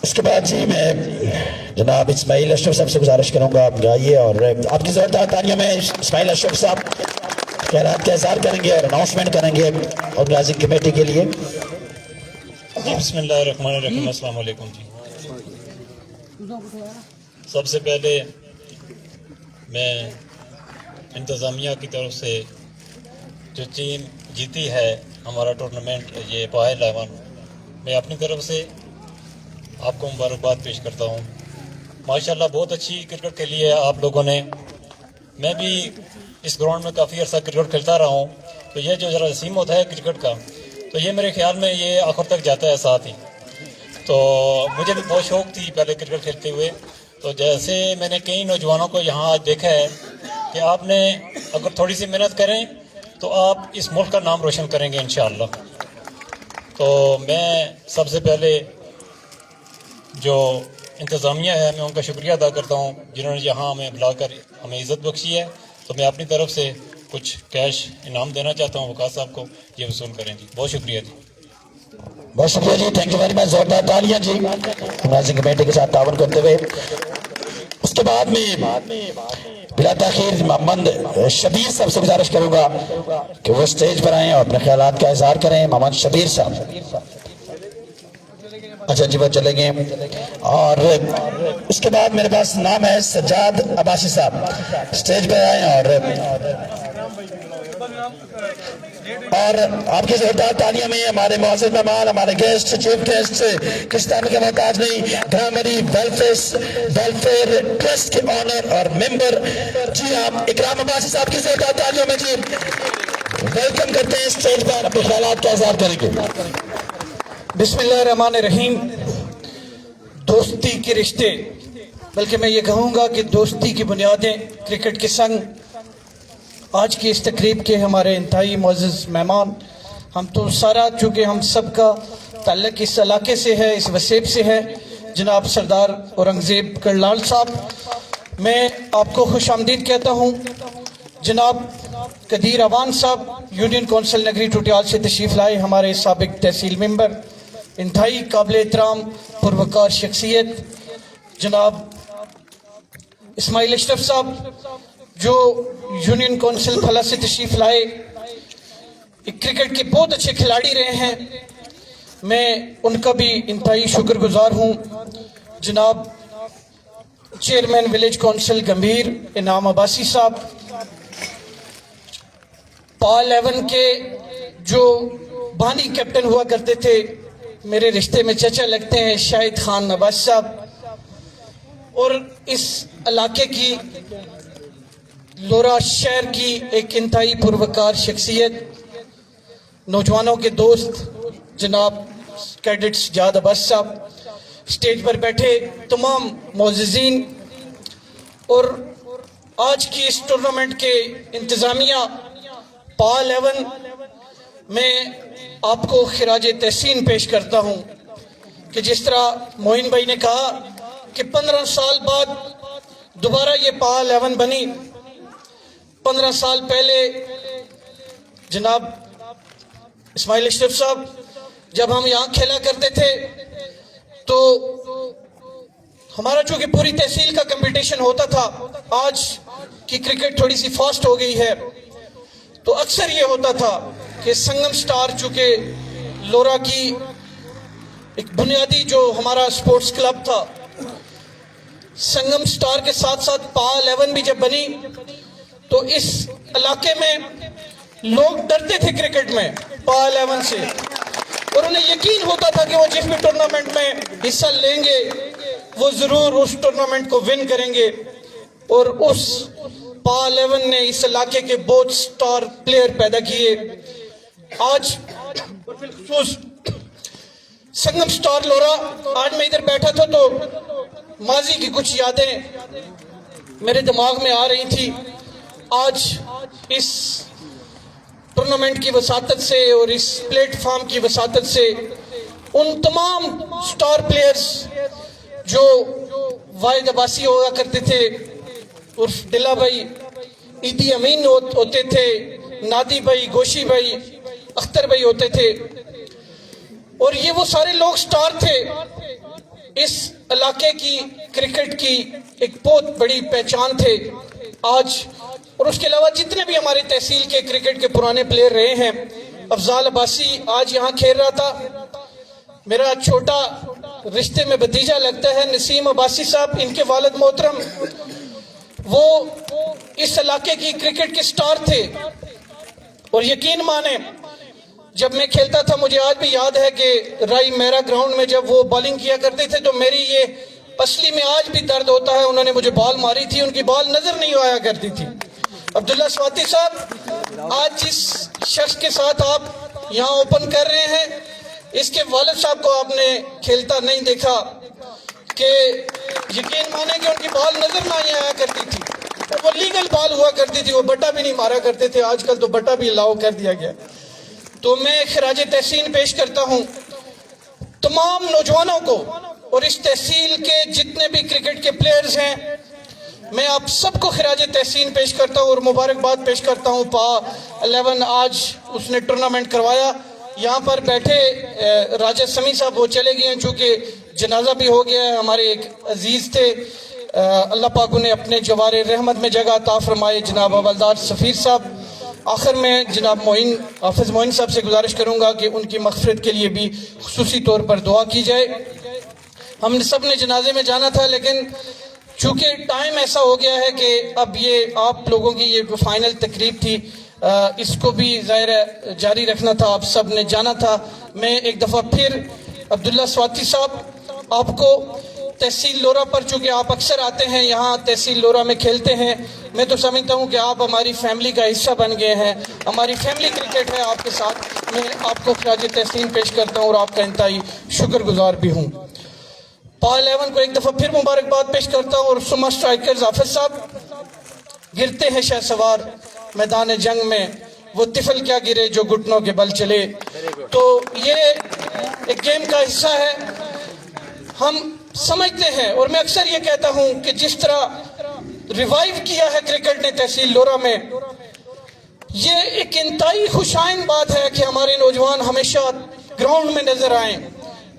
उसके बाद जी मैं जनाब इस्माइल अशरफ साहब से गुजारिश करूंगा, आप गाइए और आपकी जोरदार तालियों में इस्माइल अशरफ साहब ख्यालात का इज़हार करेंगे और अनाउंसमेंट करेंगे ऑर्गेनाइजिंग कमेटी के लिए। बिस्मिल्लाहिर्रहमानिर्रहीम, अस्सलाम वालेकुम जी। सबसे पहले मैं इंतज़ामिया की तरफ से जो टीम जीती है हमारा टूर्नामेंट ये पा 11, मैं अपनी तरफ से आपको मुबारकबाद पेश करता हूँ। माशाल्लाह बहुत अच्छी क्रिकेट खेली है आप लोगों ने। मैं भी इस ग्राउंड में काफ़ी अर्सा क्रिकेट खेलता रहा हूँ, तो ये जो ज़रा सीम होता है क्रिकेट का, तो ये मेरे ख्याल में ये आखिर तक जाता है साथ ही। तो मुझे भी बहुत शौक़ थी पहले क्रिकेट खेलते हुए। तो जैसे मैंने कई नौजवानों को यहाँ आज देखा है कि आपने अगर थोड़ी सी मेहनत करें तो आप इस मुल्क का नाम रोशन करेंगे इंशाअल्लाह। तो मैं सबसे पहले जो इंतज़ामिया है मैं उनका शुक्रिया अदा करता हूँ जिन्होंने यहाँ हमें बुलाकर हमें इज़्ज़त बख्शी है। तो मैं अपनी तरफ से कुछ कैश इनाम देना चाहता हूँ वकास साहब को, ये वसूल करें जी। बहुत शुक्रिया जी। बहुत शुक्रिया जी, थैंक यू वेरी मच। जोरदार तालियां जी ऑर्गेनाइजिंग कमेटी के साथ तावन करते हुए। उसके बाद में बिला ताखीर मोहम्मद शबीर साहब से गुजारिश करूंगा कि वो स्टेज पर आएं और अपने ख्यालात का इज़हार करें। मोहम्मद शबीर साहब, अच्छा जी वो चले गए। और उसके बाद मेरे पास नाम है सज्जाद अब्बासी साहब, स्टेज पर आए और आपकी जोरदार तालियों में हमारे मुअज़्ज़ज़ मेहमान, हमारे गेस्ट, चीफ गेस्ट, किस तरह के मोहताज नहीं, ग्रामरी वेलफेयर ट्रस्ट के ऑनर और मेंबर जी आप इकराम अब्बासी साहब की जोरदार तालियों में जी वेलकम करते हैं स्टेज पर, अपने ख्यालात का इज़हार करेंगे। बिस्मिल्लाहिर्रहमानिर्रहीम। दोस्ती के रिश्ते, बल्कि मैं ये कहूँगा कि दोस्ती की बुनियादें क्रिकेट के संग आज की इस तकरीब के हमारे इंतहाई मुअज़्ज़ज़ मेहमान, हम तो सारा चूँकि हम सब का ताल्लुक़ इस इलाके से है, इस वसेब से है, जनाब सरदार औरंगज़ेब करलाल साहब, मैं आपको खुशामदीद कहता हूँ। जनाब कदीर अवान साहब यूनियन कौंसिल नगरी टुटियाल से तशरीफ़ लाए, हमारे साबिक तहसील मेंबर, इंतहाई काबिल एहतराम पुरवकार शख्सियत जनाब इस्माइल अशरफ साहब जो यूनियन कौंसिल फला से तशरीफ़ लाए, एक क्रिकेट के बहुत अच्छे खिलाड़ी रहे हैं, मैं उनका भी इंतहाई शुक्रगुजार हूँ। जनाब चेयरमैन विलेज काउंसिल गंभीर इनाम अब्बासी साहब, पाल 11 के जो बानी कैप्टन हुआ करते थे, मेरे रिश्ते में चचा लगते हैं, शाहिद खान नवाज साहब, और इस इलाके की लोरा शहर की एक इंतहाई पुरवकार शख्सियत, नौजवानों के दोस्त जनाब कैडेट सजाद अब्बास साहब, स्टेज पर बैठे तमाम मोअज़्ज़िज़ीन और आज की इस टूर्नामेंट के इंतज़ामिया पाल 11 में आपको खिराज तहसीन पेश करता हूँ कि जिस तरह मोइन भाई ने कहा कि 15 साल बाद दोबारा ये पाल 11 बनी। 15 साल पहले जनाब इस्माइल अशरफ साहब जब हम यहाँ खेला करते थे तो हमारा चूंकि पूरी तहसील का कंपटीशन होता था, आज की क्रिकेट थोड़ी सी फास्ट हो गई है, तो अक्सर ये होता था कि संगम स्टार चूंकि लोरा की एक बुनियादी जो हमारा स्पोर्ट्स क्लब था, संगम स्टार के साथ साथ पाल 11 भी जब बनी तो इस इलाके में लोग डरते थे क्रिकेट में पाल 11 से, और उन्हें यकीन होता था कि वो जिस भी टूर्नामेंट में हिस्सा लेंगे वो जरूर उस टूर्नामेंट को विन करेंगे। और उस पाल 11 ने इस इलाके के बहुत स्टार प्लेयर पैदा किए। आज बिलखुसूस संगम स्टार लोरा, आज मैं इधर बैठा था तो माजी की कुछ यादें मेरे दिमाग में आ रही थी। आज इस टूर्नामेंट की वसातत से और इस प्लेटफॉर्म की वसातत से उन तमाम स्टार प्लेयर्स जो वाहिद अब्बासी हुआ करते थे, उर्फ दिला भाई, ईदी अमीन होते थे, नादी भाई, गोशी भाई, अख्तर भाई होते थे, और ये वो सारे लोग स्टार थे। इस इलाके की क्रिकेट की एक बहुत बड़ी पहचान थे आज। और उसके अलावा जितने भी हमारे तहसील के क्रिकेट के पुराने प्लेयर रहे हैं, अफजाल अब्बासी आज यहाँ खेल रहा था, मेरा छोटा रिश्ते में भतीजा लगता है नसीम अब्बासी साहब, इनके वालिद मोहतरम, वो इस इलाके की क्रिकेट के स्टार थे। और यकीन माने जब मैं खेलता था, मुझे आज भी याद है कि राई मेरा ग्राउंड में जब वो बॉलिंग किया करते थे तो मेरी ये पसली में आज भी दर्द होता है। उन्होंने मुझे बॉल मारी थी, उनकी बॉल नजर नहीं आया करती थी। अब्दुल्ला स्वाति साहब, आज जिस शख्स के साथ आप यहाँ ओपन कर रहे हैं, इसके वालिद साहब को आपने खेलता नहीं देखा कि यकीन माने कि उनकी बॉल नजर नहीं आया करती थी, वो लीगल बॉल हुआ करती थी, वो बट्टा भी नहीं मारा करते थे। आजकल तो बट्टा भी अलाउ कर दिया गया। तो मैं खिराज तहसीन पेश करता हूँ तमाम नौजवानों को और इस तहसील के जितने भी क्रिकेट के प्लेयर्स हैं, मैं आप सबको खिराज तहसीन पेश करता हूँ और मुबारकबाद पेश करता हूँ। पा 11 आज उसने टूर्नामेंट करवाया। यहाँ पर बैठे राजा समी साहब वो चले गए हैं, चूँकि जनाजा भी हो गया है। हमारे एक अजीज़ थे, अल्लाह पाक उन्हें अपने जवारे रहमत में जगह अता फरमाए, जनाब हवलदार सफ़ीर साहब। आखिर में जनाब मोइन हाफिज़ मोइन साहब से गुजारिश करूँगा कि उनकी मग़फ़िरत के लिए भी खुसूसी तौर पर दुआ की जाए। हम सब ने जनाजे में जाना था, लेकिन चूँकि टाइम ऐसा हो गया है कि अब ये आप लोगों की ये फाइनल तकरीब थी, इसको भी ज़ाहिर जारी रखना था, आप सब ने जाना था। मैं एक दफ़ा फिर अब्दुल्ला स्वाति साहब आपको तहसील लोरा पर, चूँकि आप अक्सर आते हैं यहाँ तहसील लोरा में खेलते हैं, मैं तो समझता हूँ कि आप हमारी फैमिली का हिस्सा बन गए हैं, हमारी फैमिली क्रिकेट है आपके साथ। मैं आपको खिराज तहसीन पेश करता हूँ और आपका इंतहाई शुक्रगुजार भी हूँ। पाल 11 को एक दफ़ा फिर मुबारकबाद पेश करता हूँ। और सुमा स्ट्राइकर्स हाफिज साहब, गिरते हैं शहसवार मैदान जंग में, वो तिफल क्या गिरे जो घुटनों के बल चले। तो ये एक गेम का हिस्सा है, हम समझते हैं। और मैं अक्सर ये कहता हूँ कि जिस तरह रिवाइव किया है क्रिकेट ने तहसील लोरा में, ये एक इंतहाई खुशाइन बात है कि हमारे नौजवान हमेशा ग्राउंड में नजर आए,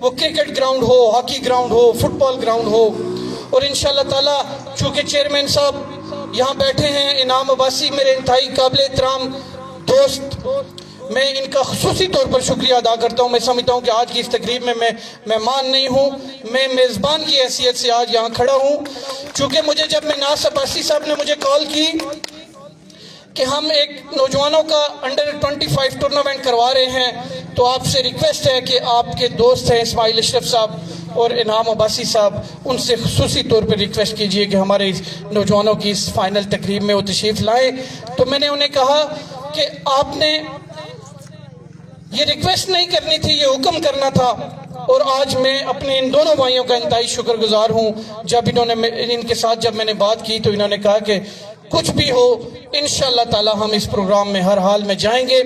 वो क्रिकेट ग्राउंड हो, हॉकी ग्राउंड हो, फुटबॉल ग्राउंड हो। और इंशाल्लाह ताला चूंकि चेयरमैन साहब यहाँ बैठे हैं, इनाम अब्बासी मेरे इंतहाई काबिल एहतराम दोस्त, मैं इनका खुसूसी तौर पर शुक्रिया अदा करता हूँ। मैं समझता हूँ कि आज की इस तकरीब में मैं मेहमान नहीं हूँ, मैं मेज़बान की हैसियत से आज यहाँ खड़ा हूँ। चूँकि मुझे जब मिनास अब्बासी साहब ने मुझे कॉल की कि हम एक नौजवानों का अंडर 25 टूर्नामेंट करवा रहे हैं, तो आपसे रिक्वेस्ट है कि आपके दोस्त हैं इस्माइल अशरफ साहब और इनाम अब्बासी साहब, उनसे खुसूसी तौर पर रिक्वेस्ट कीजिए कि हमारे इस नौजवानों की इस फाइनल तकरीब में वो तशरीफ़ लाएँ। तो मैंने उन्हें कहा कि आपने ये रिक्वेस्ट नहीं करनी थी, ये हुक्म करना था। और आज मैं अपने इन दोनों भाइयों का इंतहाई शुक्रगुजार हूँ। जब इनके साथ जब मैंने बात की तो इन्होंने कहा कि कुछ भी हो इंशाअल्लाह ताला हम इस प्रोग्राम में हर हाल में जाएंगे।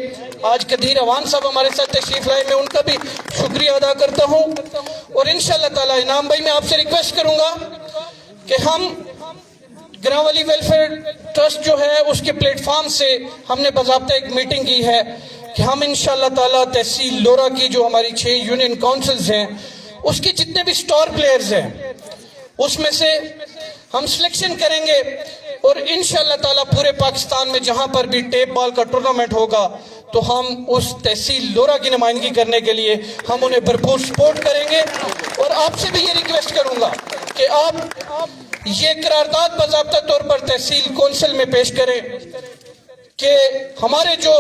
आज कदीर अवान साहब हमारे साथ तशरीफ लाए, मैं उनका भी शुक्रिया अदा करता हूँ। और इंशाअल्लाह ताला इनाम भाई मैं आपसे रिक्वेस्ट करूँगा कि हम ग्रांवली वेलफेयर ट्रस्ट जो है उसके प्लेटफॉर्म से हमने बाज़ाब्ता एक मीटिंग की है कि हम इंशाअल्लाह ताला तहसील लोरा की जो हमारी 6 यूनियन काउंसिल्स हैं उसके जितने भी स्टार प्लेयर्स हैं उसमें से हम सिलेक्शन करेंगे और इंशाअल्लाह ताला पूरे पाकिस्तान में जहां पर भी टेप बॉल का टूर्नामेंट होगा तो हम उस तहसील लोरा की नुमाइंदगी करने के लिए हम उन्हें भरपूर सपोर्ट करेंगे। और आपसे भी ये रिक्वेस्ट करूंगा कि आप ये करारदाद बाज़ाब्ता तौर पर तहसील कौंसिल में पेश करें कि हमारे जो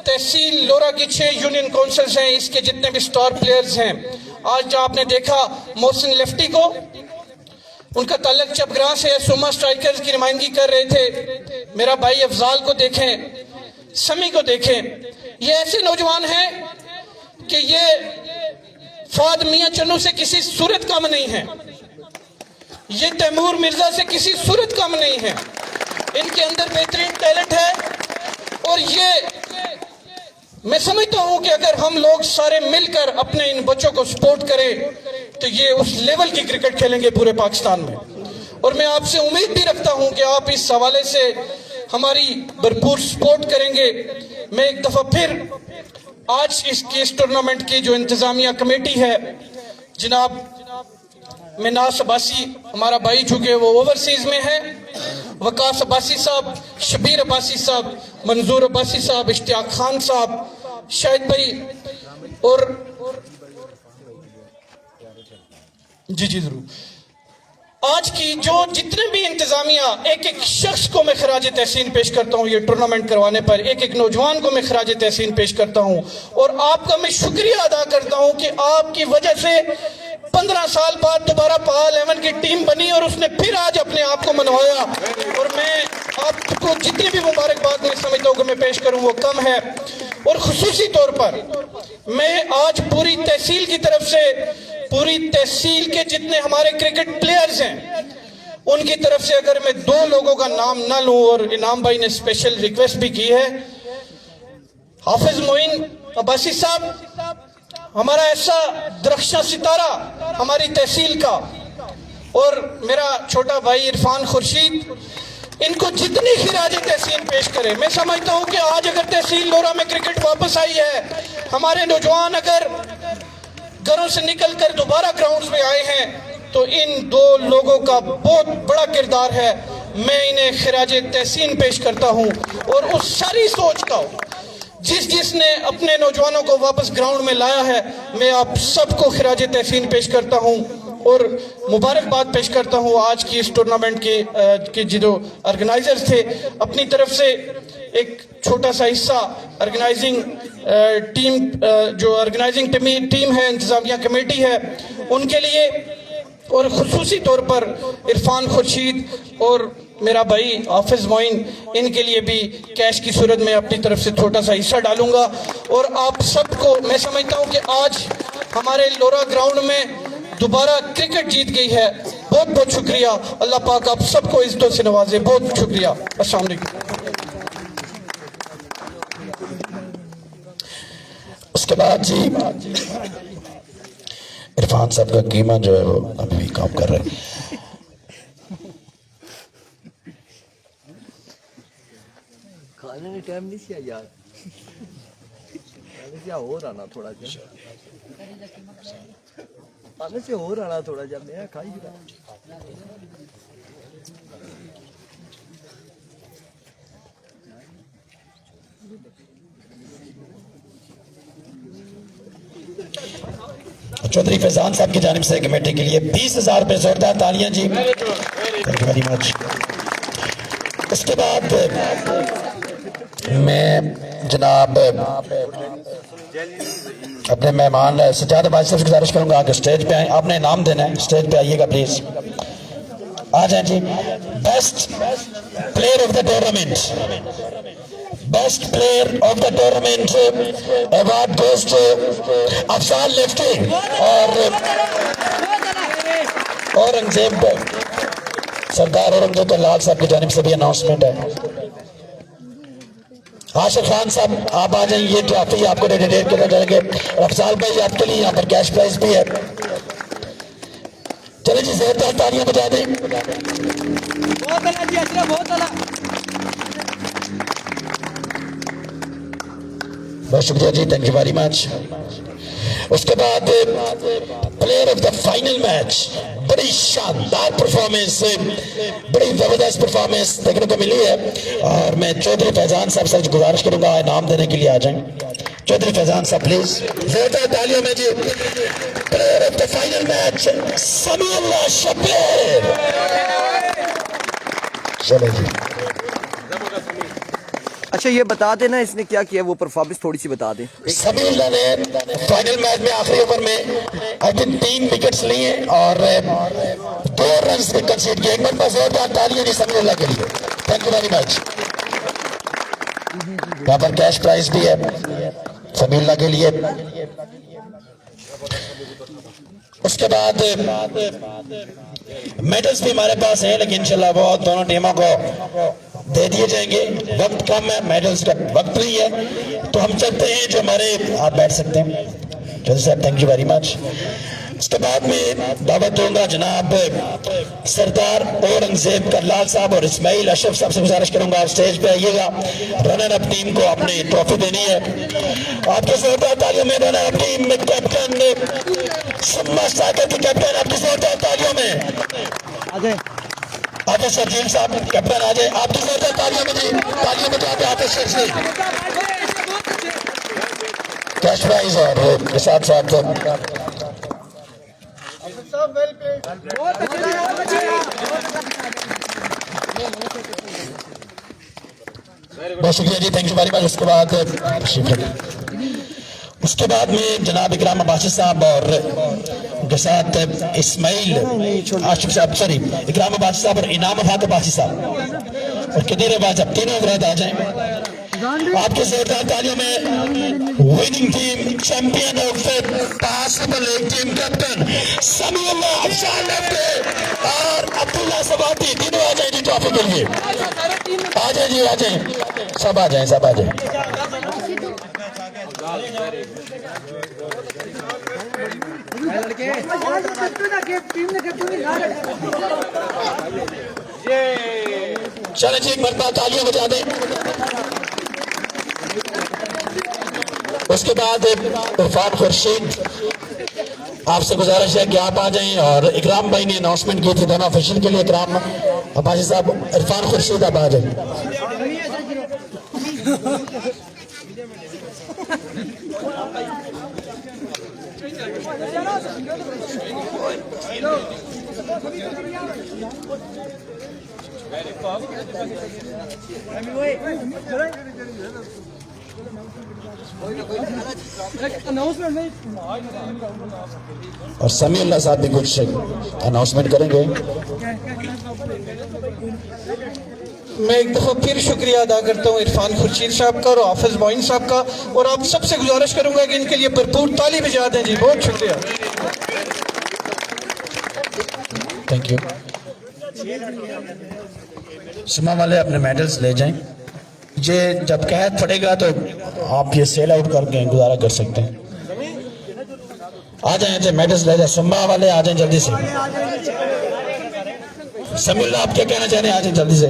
तहसील लोरा की 6 यूनियन काउंसिल्स हैं इसके जितने भी स्टार प्लेयर्स हैं, आज जो आपने देखा मोहसिन लेफ्टी को, उनका ताल्लुक चपग्रां से है, सुमा स्ट्राइकर्स की नुमाइंदगी कर रहे थे। मेरा भाई अफजाल को देखें, समी को देखें, ये ऐसे नौजवान हैं कि ये फाद मियां चन्नू से किसी सूरत कम नहीं है, ये तैमूर मिर्जा से किसी सूरत कम नहीं है। इनके अंदर बेहतरीन टैलेंट है और ये मैं समझता हूं कि अगर हम लोग सारे मिलकर अपने इन बच्चों को सपोर्ट करें तो ये उस लेवल की क्रिकेट खेलेंगे पूरे पाकिस्तान में। और मैं आपसे उम्मीद भी रखता हूं कि आप इस हवाले से हमारी भरपूर सपोर्ट करेंगे। मैं एक दफा फिर आज इस टूर्नामेंट की जो इंतजामिया कमेटी है, जनाब मिनास अब्बासी हमारा भाई चूंकि वो ओवरसीज में है, वकास अब्बासी साहब, शबीर अब्बासी साहब, मंजूर अब्बासी साहब, इश्तियाक खान साहब, शाहिद भाई और जी जरूर आज की जो जितने भी इंतजामिया, एक एक शख्स को मैं खराज तहसीन पेश करता हूँ। ये टूर्नामेंट करवाने पर एक एक नौजवान को मैं खराज तहसीन पेश करता हूँ और आपका मैं शुक्रिया अदा करता हूँ कि आपकी वजह से 15 साल बाद दोबारा पाल 11 की टीम बनी और उसने फिर आज अपने आप को मनवाया। और मैं आपको जितनी भी मुबारकबाद मैं समझता हूँ कि मैं पेश करूँ वो कम है। और खुसूसी तौर पर मैं आज पूरी तहसील की तरफ से, पूरी तहसील के जितने हमारे क्रिकेट प्लेयर्स हैं उनकी तरफ से अगर मैं 2 लोगों का नाम ना लूं, और इनाम भाई ने स्पेशल रिक्वेस्ट भी की है, हाफिज मोइन अब्बासी साहब हमारा ऐसा दरख्शा सितारा हमारी तहसील का, और मेरा छोटा भाई इरफान खुर्शीद, इनको जितनी खिराज तहसीन पेश करे। मैं समझता हूं कि आज अगर तहसील लोरा में क्रिकेट वापस आई है, हमारे नौजवान अगर घरों से निकलकर दोबारा ग्राउंड्स में आए हैं, तो इन 2 लोगों का बहुत बड़ा किरदार है। मैं इन्हें खिराज तहसीन पेश करता हूं और उस सारी सोच का जिसने अपने नौजवानों को वापस ग्राउंड में लाया है, मैं आप सबको खिराज तहसीन पेश करता हूं और मुबारकबाद पेश करता हूं। आज की इस टूर्नामेंट के जो ऑर्गेनाइजर्स थे, अपनी तरफ से एक छोटा सा हिस्सा ऑर्गेनाइजिंग टीम, जो ऑर्गेनाइजिंग टीम है, इंतजामिया कमेटी है, उनके लिए, और खुसूसी तौर पर इरफान खुर्शीद और मेरा भाई हाफिज मोइन, इनके लिए भी कैश की सूरत में अपनी तरफ से छोटा सा हिस्सा डालूंगा। और आप सबको मैं समझता हूं कि आज हमारे लोरा ग्राउंड में दोबारा क्रिकेट जीत गई है। बहुत बहुत शुक्रिया। अल्लाह पाक आप सबको इज्जतों से नवाजे। बहुत शुक्रिया। अस्सलाम वालेकुम। उसके बाद जी इरफान साहब का कीमा जो है वो अभी भी काम कर रहे हैं। नहीं टाइम नहीं किया यार क्या हो रहा ना थोड़ा सा आने से हो रहा थोड़ा जब मैं खाई रहा चौधरी फैजान साहब की जानिब से कमेटी के लिए 20,000 रुपये जोरदार तालियां जी। Thank you very much. इसके बाद मैं जनाब अपने मेहमान सज्जाद अब्बास साहब से गुजारिश करूंगा आगे स्टेज पे आए, आपने नाम देना है, स्टेज पे आइएगा प्लीज, आ जाए जी। Best player of the tournament, best player of the tournament award goes to Afsan lefty और औरंगजेब, सरदार औरंगजेब लाल साहब की जानिब से भी अनाउंसमेंट है। आशिफ खान साहब आप आ जाइए, ये ट्रॉफी आपको डेडिकेट करना चाहेंगे। अफसाल भाई आपके लिए यहाँ पर कैश प्राइज भी है। चलिए जी जोरदार तालियां बजा दें। बहुत शुक्रिया जी, थैंक यू वेरी मच। उसके बाद player of the final match, बड़ी शानदार परफॉर्मेंस, बड़ी जबरदस्त परफॉर्मेंस देखने को मिली है और मैं चौधरी फैजान साहब से गुजारिश करूंगा इनाम देने के लिए आ जाएं। चौधरी फैजान साहब प्लीज, जोरदार तालियों में जी। Player of the final match Samiullah Shabbir. चलो जी। अच्छा ये बता देना इसने क्या किया, वो परफॉर्मेंस थोड़ी सी बता दें। समीउल्लाह ने फाइनल मैच में आखिरी ओवर में आई थिंक 3 विकेट्स लिए और 2 रन कंसीड किए। एक बार बस जोरदार तालियां जी समीउल्लाह के लिए, थैंक यू वेरी मच। यहाँ पर कैश प्राइज भी है समीउल्लाह के लिए। उसके बाद मेडल्स भी हमारे पास है, लेकिन इंशाल्लाह वो दोनों टीमों को दे दिए जाएंगे। वक्त कम है, मेडल्स का वक्त नहीं है, तो हम चलते हैं जो हमारे, आप बैठ सकते हैं चल साहब, थैंक यू वेरी मच। उसके बाद में दावत दूंगा जनाब सरदार औरंगजेब का लाल साहब और इस्माइल अशरफ साहब से गुजारिश करूंगा आप स्टेज पे आइएगा। रनर अप टीम को अपनी ट्रॉफी देनी है। आपके जोरदार तालियों में रनर अप टीम में कैप्टन सुम्मा सागर की कैप्टन, आपकी जोरदार तालियों में आते शर्जील साहब कैप्टन आ जाए, आपकी जोरदार तालियों में जी, तालियों में जाते आते शर्जील कैश प्राइज और के साथ साथ बहुत शुक्रिया जी, थैंक यू वेरी मच। उसके बाद में जनाब इकराम अब्बासी साहब और के साथ इस्माइल आशिफ साहब, सॉरी इकराम अब्बासी साहब और इनाम अब्बासी साहब और कदीर अब्बास, अब तीनों अफराद आ जाएं। आपके जोरदार तालियों में winning team champion of super league team captain Samiullah Afsan lefty और अब्दुल्ला सबाती, तीनों आ जाए जी ट्रॉफी के लिए। आ जाए जी, आ जाए, सब आ जाए, सब आ जाए। चले जी एक मरतबा तालियां बजा दें। उसके बाद इरफान खुर्शीद, आपसे गुजारिश है कि आप आ जाएं और इकराम भाई ने अनाउंसमेंट की थी दोनों ऑफिशियल के लिए, इकराम अब्बासी साहब, इरफान खुर्शीद आप आ जाएं। और समीउल्लाह साहब भी कुछ अनाउंसमेंट करेंगे। मैं एक दफ़ा फिर शुक्रिया अदा करता हूँ इरफान खुर्शीद साहब का और हाफिज मोइन साहब का, और आप सबसे गुजारिश करूंगा कि इनके लिए भरपूर ताली बजा दें जी। बहुत शुक्रिया, थैंक यू। सुमा वाले अपने मेडल्स ले जाएं। ये जब कहत पड़ेगा तो आप ये सेल आउट करके गुजारा कर सकते हैं। आ जाएं, मेडल्स ले जाए, सुमा वाले आ जाएं जल्दी से। समीउल्लाह आप क्या कहना चाह रहे हैं, आ जाएं जल्दी से,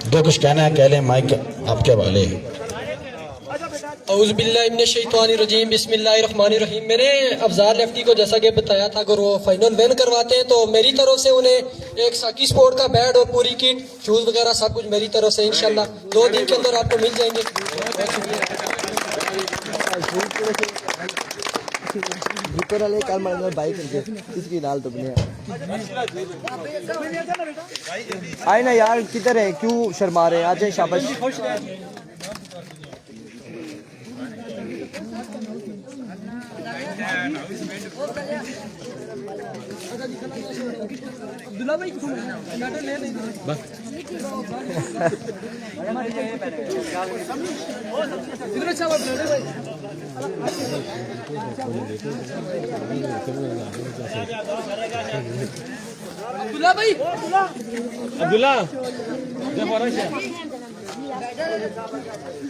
जो कुछ कहना है कह लें, माइक आपके हवाले है। औज़ुबिल्लाहिमिनश्शैतानिर्रजीम बिस्मिल्लाहिर्रहमानिर्रहीम। मैंने अफजाल लेफ्टी को जैसा कि बताया था, अगर वो फाइनल विन करवाते हैं तो मेरी तरफ से उन्हें एक साकी स्पोर्ट का बैट और पूरी किट, शूज़ वगैरह सब कुछ मेरी तरफ से इंशाल्लाह 2 दिन के अंदर आपको मिल जाएंगे। आए ना यार, किधर है, क्यों शर्मा रहे हैं? आ जाए, शाबाश।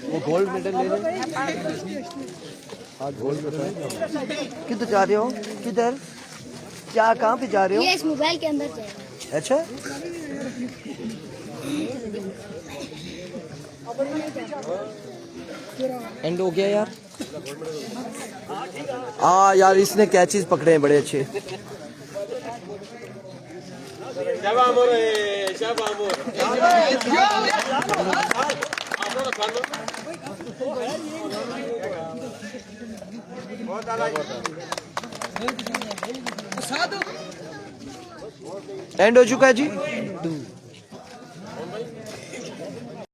वो गोल्ड मेडल ले रहे। गोल्ड मेडल किधर जा रहे हो? किधर, क्या, कहाँ पे जा रहे हो? ये इस मोबाइल के अंदर जाए। अच्छा, एंड हो गया यार। यार इसने कैचेस पकड़े हैं बड़े अच्छे। एंड हो चुका है जी।